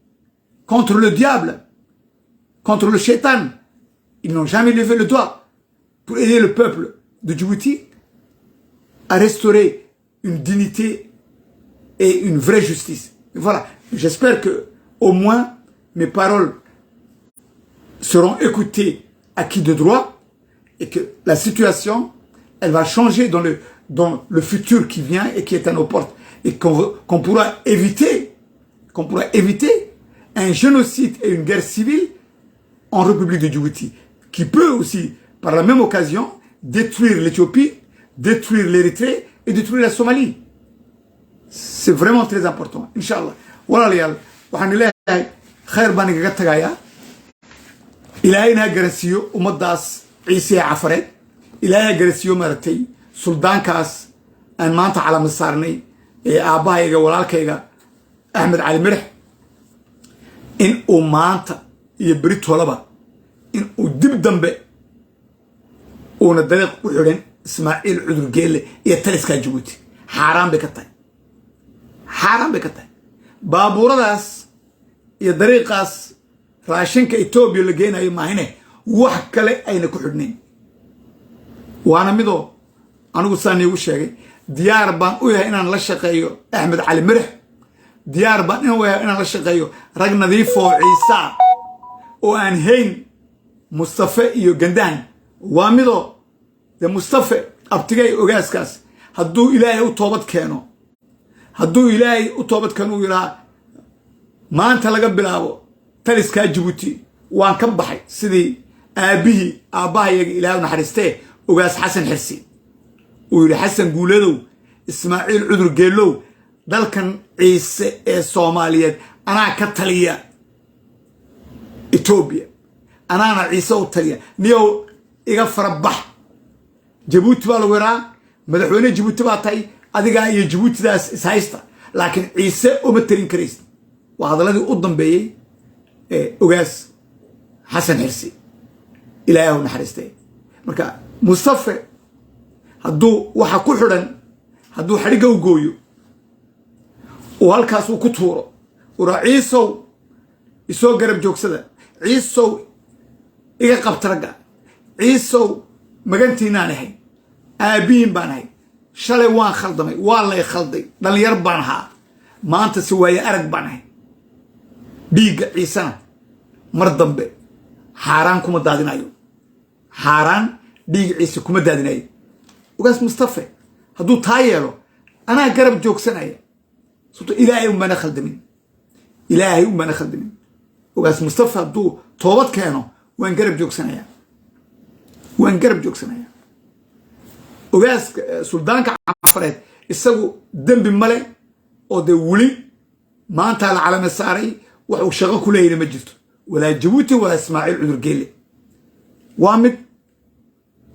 contre le diable, contre le shaitan, ils n'ont jamais levé le doigt pour aider le peuple de Djibouti à restaurer une dignité et une vraie justice. Voilà, j'espère que au moins mes paroles seront écoutées à qui de droit et que la situation, elle va changer dans le futur qui vient et qui est à nos portes et qu'on pourra éviter un génocide et une guerre civile en République de Djibouti qui peut aussi, par la même occasion, détruire l'Éthiopie, détruire l'Érythrée et détruire la Somalie. C'est vraiment très important. Inch'Allah. Voilà les waxaan leeyahay khayr baan igaga tagayaa ilaahayna ha garansiiyo ummadaas ciise cafareed ilaahay ha garansiiyo maaragtay suldaankaas aan maanta calaamad saarnay ee aabbahayga walaalkayga axmed cali mirax in uu maanta iyo beri tolaba in uu dib dambe uuna dariiq u xidhan ismaaciil cudur geelle iyo taliskaa Djibouti xaaraan bay ka tahay xaaraan bay ka tahay baabuuradaas iyo dariiqaas raashinka Ethiopia la geenayo maahine wax kale ayna ku xidhnayn waana midoo anigu saan iigu sheegay diyaar baan u yahay inaan la shaqeeyo axmed cali mirax diyaar baan inaan la shaqeeyo rag nadiifoo ciisa oo aan hayn mustafa iyo gandaan waa midoo de mustafa abtigay ogaaskaas hadduu ilaahay u toobad keeno uu yidhaha maanta laga bilaabo taliskaa Djibouti waan ka baxay sidii aabbahayaga ilaahay naxariistee ogaas xasan xirsi uu yidhi xasan guuladow ismaaciil cudur geelow dalkan ciise ee Soomaaliyeed anaa ka taliya Ethiopia anaana ciise u taliya niyow iga farabax Djibouti baa lagu yidhaha madaxweyne Djibouti baa tahay adigaa iyo Djiboutidaas ishaysta laakiin ciise uma talin karaysid waa hadaladii u dambeeyey ogaas xasan xirsi ilaahay u naxariistay marka mustafa hadduu waxa ku xidhan hadduu xadhigga u gooyo oo halkaas uu ku tuuro ura ciisow isoo garab joogsada ciisow iga qabta ragga ciisow magantiinaan ahay aabihiin baan ahay shalay waan khaldamay waa lay khalday dhalinyar baan ahaa maanta si waaye arag baan ahay dhiigga ciisana mar dambe xaaraan kuma daadinayo xaaraan dhiig ciise kuma daadinayo ogaas mustafa hadduu taa yeelo anaa garab joogsanaya sababto ilaahay umana khaldamin ogaas mustafa hadduu toobad keeno waan garab joogsanaya ogaas suldaanka cafareed isagu dembi male oo dee weli maanta la calama saaray wax uu shaqo ku leeyna ma jirto walaa Djibouti walaa ismaaciil cudur geelle waa mid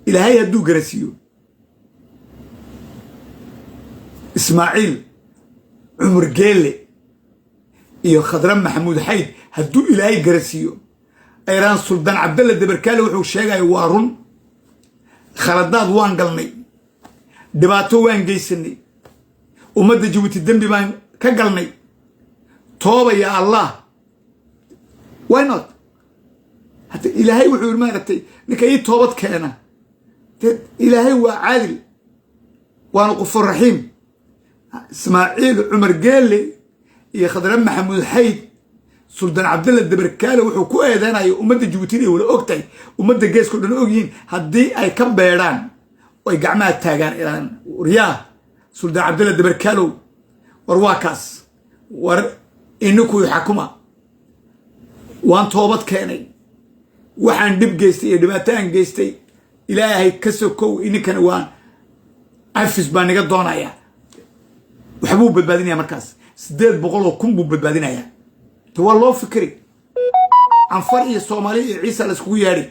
ilaahay hadduu garasiiyo ismaaciil cumar geelle iyo khadra maxamuud xayd hadduu ilaahay garasiiyo ayraan suldaan cabdalla dabarkaale wuxuu sheegayo waa run khaladaad waan galnay dhibaato waan geysanay ummadda Djibouti dembi baan ka galnay tooba ya allah why not hatta ilaahay wuxuu yiri maaragtay ninka ii toobad keena ilaahay waa caadil waana qofur raxiim ismaaciil cumar geelle iyo khadra maxamuud xayd suldaan cabdalla dabarkaale wuxuu ku eedeynayo ummadda Djibouti ay wala ogtahay ummadda geeska dhan ogyiin haddii ay ka beedhaan oo ay gacmaha taagaan ilaan riyaa suldaan cabdalla dabarkaalow war waa kaas war inaku xakuma waan toobad keenay waxaan dhib geystay iyo dhibaataan geystay ilaahay ka sokow ininkana waan afis baan naga doonaya waxbuu badbaadinaya markaas sideed boqol oo kun buu badbaadinayaa te waa loo fikri canfar iyo soomaali iyo ciise la iskugu yeedhi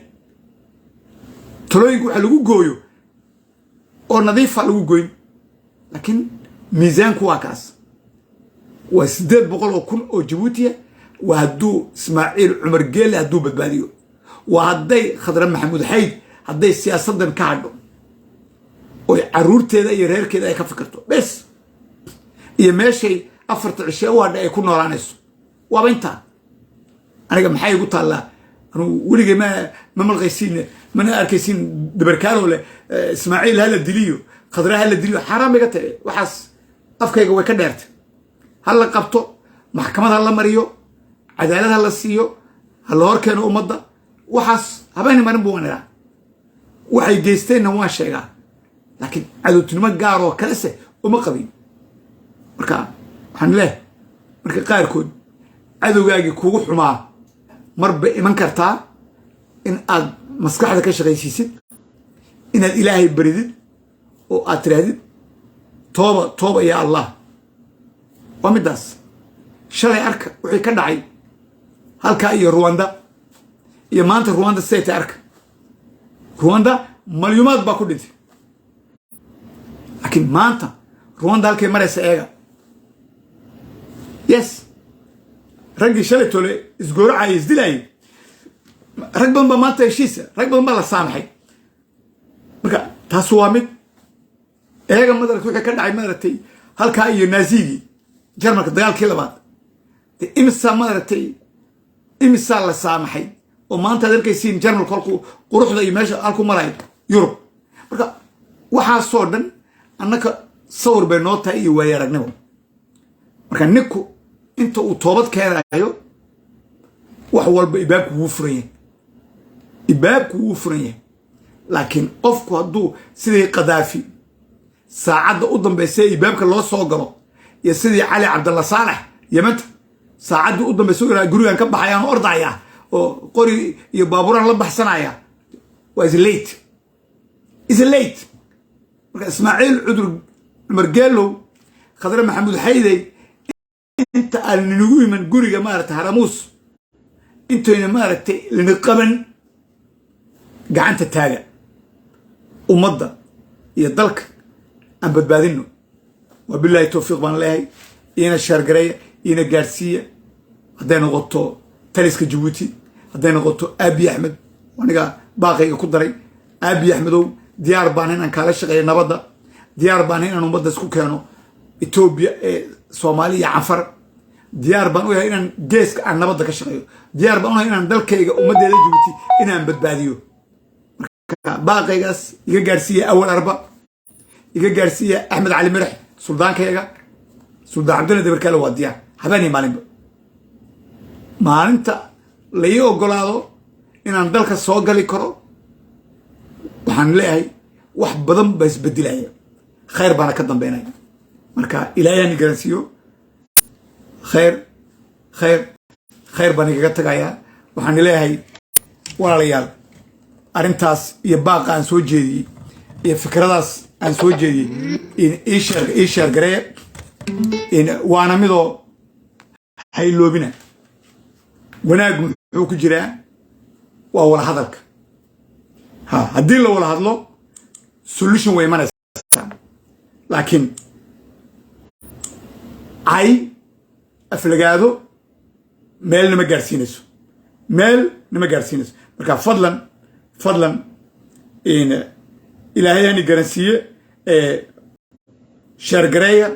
talooyinka waxa lagu gooyo oo nadiifa lagu goyn laakiin miisaanku waa kaas waa sideed boqol oo kun oo jabuutiya waa hadduu ismaaciil cumar geelle hadduu badbaadiyo waa hadday khadra maxamuud xayd hadday siyaasaddan ka hadho oy caruurteeda iyo reerkeeda ay ka fikirto bes iyo meeshay afarta cishe u hadha ay ku noolaanayso waaba intaa aniga maxay igu taallaa anuu weligay ma malqaysiin mana arkaysiin dabarkaalo leh ismaaciil hala diliyo khadra hala diliyo xaraam iga tahay waxaas afkayga way ka dheertay ha la qabto maxkamad ha la mariyo cadaalad ha la siiyo ha la horkeeno ummadda waxaas habeeni marin buu wanagaa waxay geysteenna waan sheegaa laakiin cadowtinimo gaar oo kalese uma qabin marka waxaan leehay marka qaarkood cadowgaagii kuugu xumaa marba iman kartaa in aad maskaxda ka shaqaysiisid inaad ilaahay baridid oo aad tirahdid tooba ya allah waa middaas shalay arka wixii ka dhacay halkaa iyo ruwanda iyo maanta ruwanda siday tahay arka ruwanda malyuumaad baa ku dhintay laakiin maanta ruwanda halkay maraysa eega yes raggii shalay tole isgooracaya isdilaayay rag badan baa maanta heshiisa rag badan baa la saamaxay marka taas waa mid eega madaragtay wixii ka dhacay madaragtay halkaa iyo naazigii jarmalka dagaalkii labaad de imisaa madaragtay imisaa la saamaxay oo maanta ad arkaysiin jarmalku halku quruxda iyo meesha halku marayo yurub marka waxaasoo dhan annaka sawir bay noo tahay iyo waaye aragnimo marka ninku inta uu toobad keenayo wax walba ibaabku wuu furan yahay ibaabku wuu furan yahay laakiin qofku hadduu sidii qadaafi saacadda u dambaysa ibaabka loo soo galo iyo sidii cali cabdalla saalax yamanta saacaddii u dambaysa gurigan ka baxayaan ordaya oo qori iyo baaburaan la baxsanaya waa is late marka ismaaciil cumar geelow khadre maxamuud xaydey inta aan ninagu iman guriga maaragtay haramuus intayna maaragtay lina qaban gacanta taaga ummadda iyo dalka aan badbaadino waa bilaahi towfiiq baan leehay iina shaargareeya iina gaadhsiiya hadday noqoto taliska jabuuti hadday noqoto aabi axmed aniga baaqayga ku daray aabi axmedow diyaar baan inaan kaala shaqeeyo nabadda diyaar baan inaan ummadda isku keeno etoobiya ee soomaali iyo canfar diyaar baan u yahay inaan geeska aan nabadda ka shaqeeyo diyaar baan u yahay inaan dalkayga ummaddeeda jabuuti inaan badbaadiyo marka baaqaygaas iga gaadhsiiya awal arba iga gaadhsiiya axmed cali mirax suldaankayga suldaan cabdulla dabarkaale waa diyaar habeen iyo maalinba maalinta la ii ogolaado inaan dalka soo gali karo waxaan leeyahay wax badan baa isbedelaya khayr baana ka dambeynaya marka ilaahay aan garansiiyo khayr baan igaga tagayaa waxaan leeyahay walaalayaal arrintaas iyo baaqa aan soo jeediyey iyo fikradaas aan soo jeediyey ii sheergareeya waana midoo hayloobina wanaag muxuu ku jiraa waa wala hadalka haddii la wala hadlo solution way imanaysaa laakiin cay aflagaado meel nama gaadhsiinayso marka fadlan ilaahay ani garansiiye sheergareeya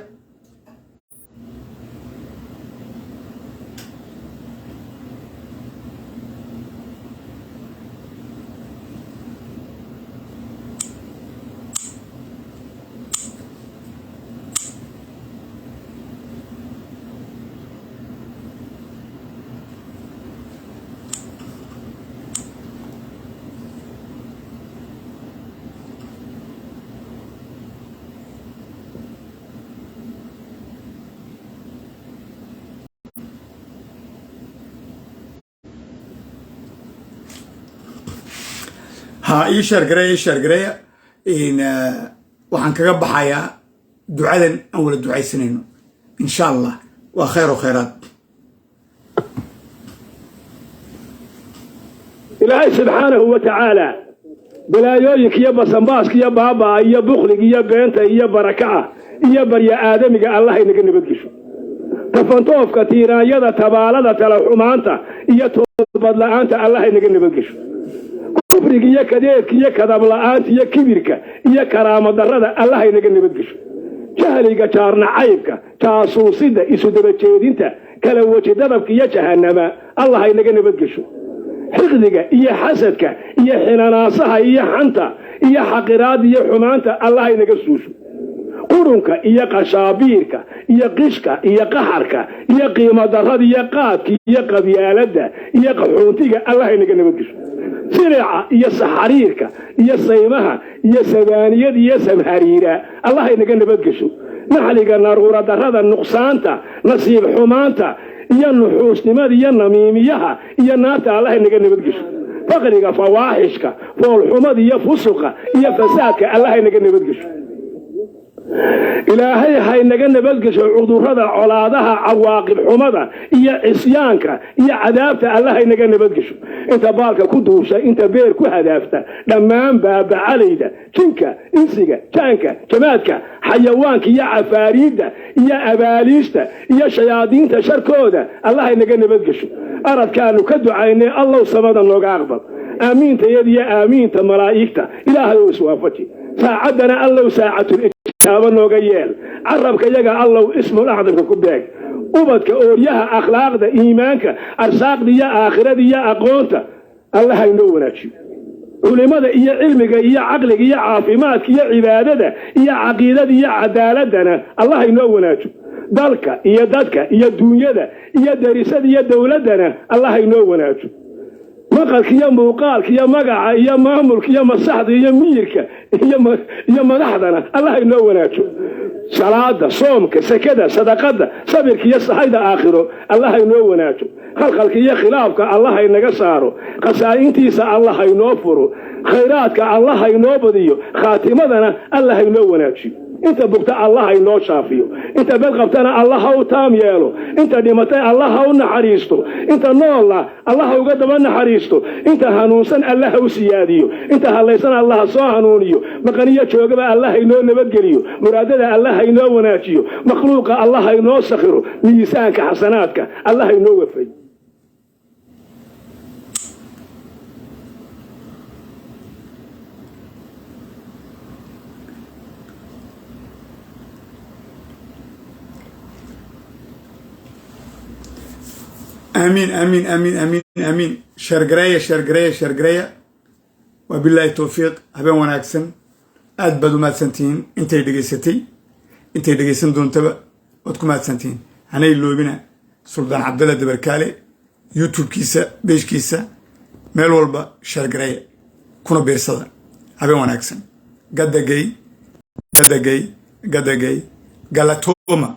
ii sheergareeya waxaan kaga baxayaa ducadan aan wala ducaysanayno insha allah وخير وخيرات. إلهي سبحانه وتعالى بلا يويك يا بسنباسك يا بابا يا بخلق يا بنت يا بركة يا بريا آدمك الله ينقل نبتكشو تفنطوف كثيرا يدا تبالدا تلوحمانتا يا توبد لأنت الله ينقل نبتكشو كفرك يا كديرك يا كذب لأنت يا كبيرك يا كرامة دردا الله ينقل نبتكشو جهلك جارنا عيبك تاسوسيدا إسو دبتشيدينتا كلو وجه دبك يا جهنم الله ينقل نبتكشو حقدك إيا حسدك إيا حناناسها إيا حنتا إيا حقراد إيا حمانتا الله ينقصوشو قرنك إيا قشابيرك إيا قشك إيا قحرك إيا قيمة درد إيا قادك إيا قبيالد إيا قحونتك الله ينقصوشو سرعة إيا سحريرك إيا صيمها إيا سبانية إيا سمهريرة الله ينقصوشو نحلق النار درد النقصانتا نصيب حمانتا يا النحوس نماد يا النميميها يا ناتا الله إنك نبتقش فقرك فواحشك فالحمد يا فسقك يا فساك الله إنك نبتقش إلهي هاي إنك نبتقش عذور هذا علادها عواقب حمدها يا عصيانك يا عذابته الله إنك نبتقش أنت بالك كدوشة أنت بيرك وهدافته لما باب عليدا كنك إنسك كانك جمادك حيوانك يا عفاريدة يا أباليشته يا شياطين تشركوده الله إنك نبتقش أرد كانوا كدعيني الله صمد النوغ أغبط آمين تيدي يا آمين تملائكته إلهي وسوافتي ساعدنا الله ساعة الإجابة النوغيال عربك يقع الله اسمه الأعظم كباك وبدك أوريها أخلاق ده إيمانك أرساق دي يا آخرة دي يا أقوانك الله ينونا شيء علماء إيا علمك إيا عقلك إيا عافماتك إيا عبادة إيا عقيدة إيا عدالتنا الله ينونا شيء دالك إيا دادك إيا الدنيا إيا درسة إيا دولتنا الله ينونا شيء مقالك يا موقالك يا مقع يا ماملك يا مصحد يا ميرك يا مدحدنا الله ينونا شيء صلاة صومك سكدة صدقة صبرك يا صحيدة آخره الله ينونا شيء خلقك يا خلافك الله ينقصاره قسائنتيس الله ينوفره خيراتك الله ينوبديو خاتمتنا الله ينونا شيء انت بقت الله ينو شافيو انت بلغبتنا الله هو تام يالو انت دمتي الله هو نحريستو انت نو الله هو قدم نحريستو انت هنوسن الله هو سياديو انت هليسن الله سو هنونيو مقنيه جوغبا الله ينو نبدغليو مرادده الله ينو وناجيو مخلوق الله ينو سخرو ميزانك حسناتك الله ينو وفي آمين آمين آمين آمين آمين شرقرية شرقرية شرقرية وبالله التوفيق هبين وناكسن أدبدو مات سنتين انتي دقيستي انتي دقيسن دون تبا ودكو مات سنتين هناي اللو بنا سلطان عبد الله دبركالي يوتيوب كيسا بيش كيسا ميل والبا شرقرية كونو بيرصدا هبين وناكسن قد جاي قد جاي قد جاي غلطوما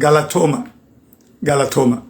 غلطوما غلطوما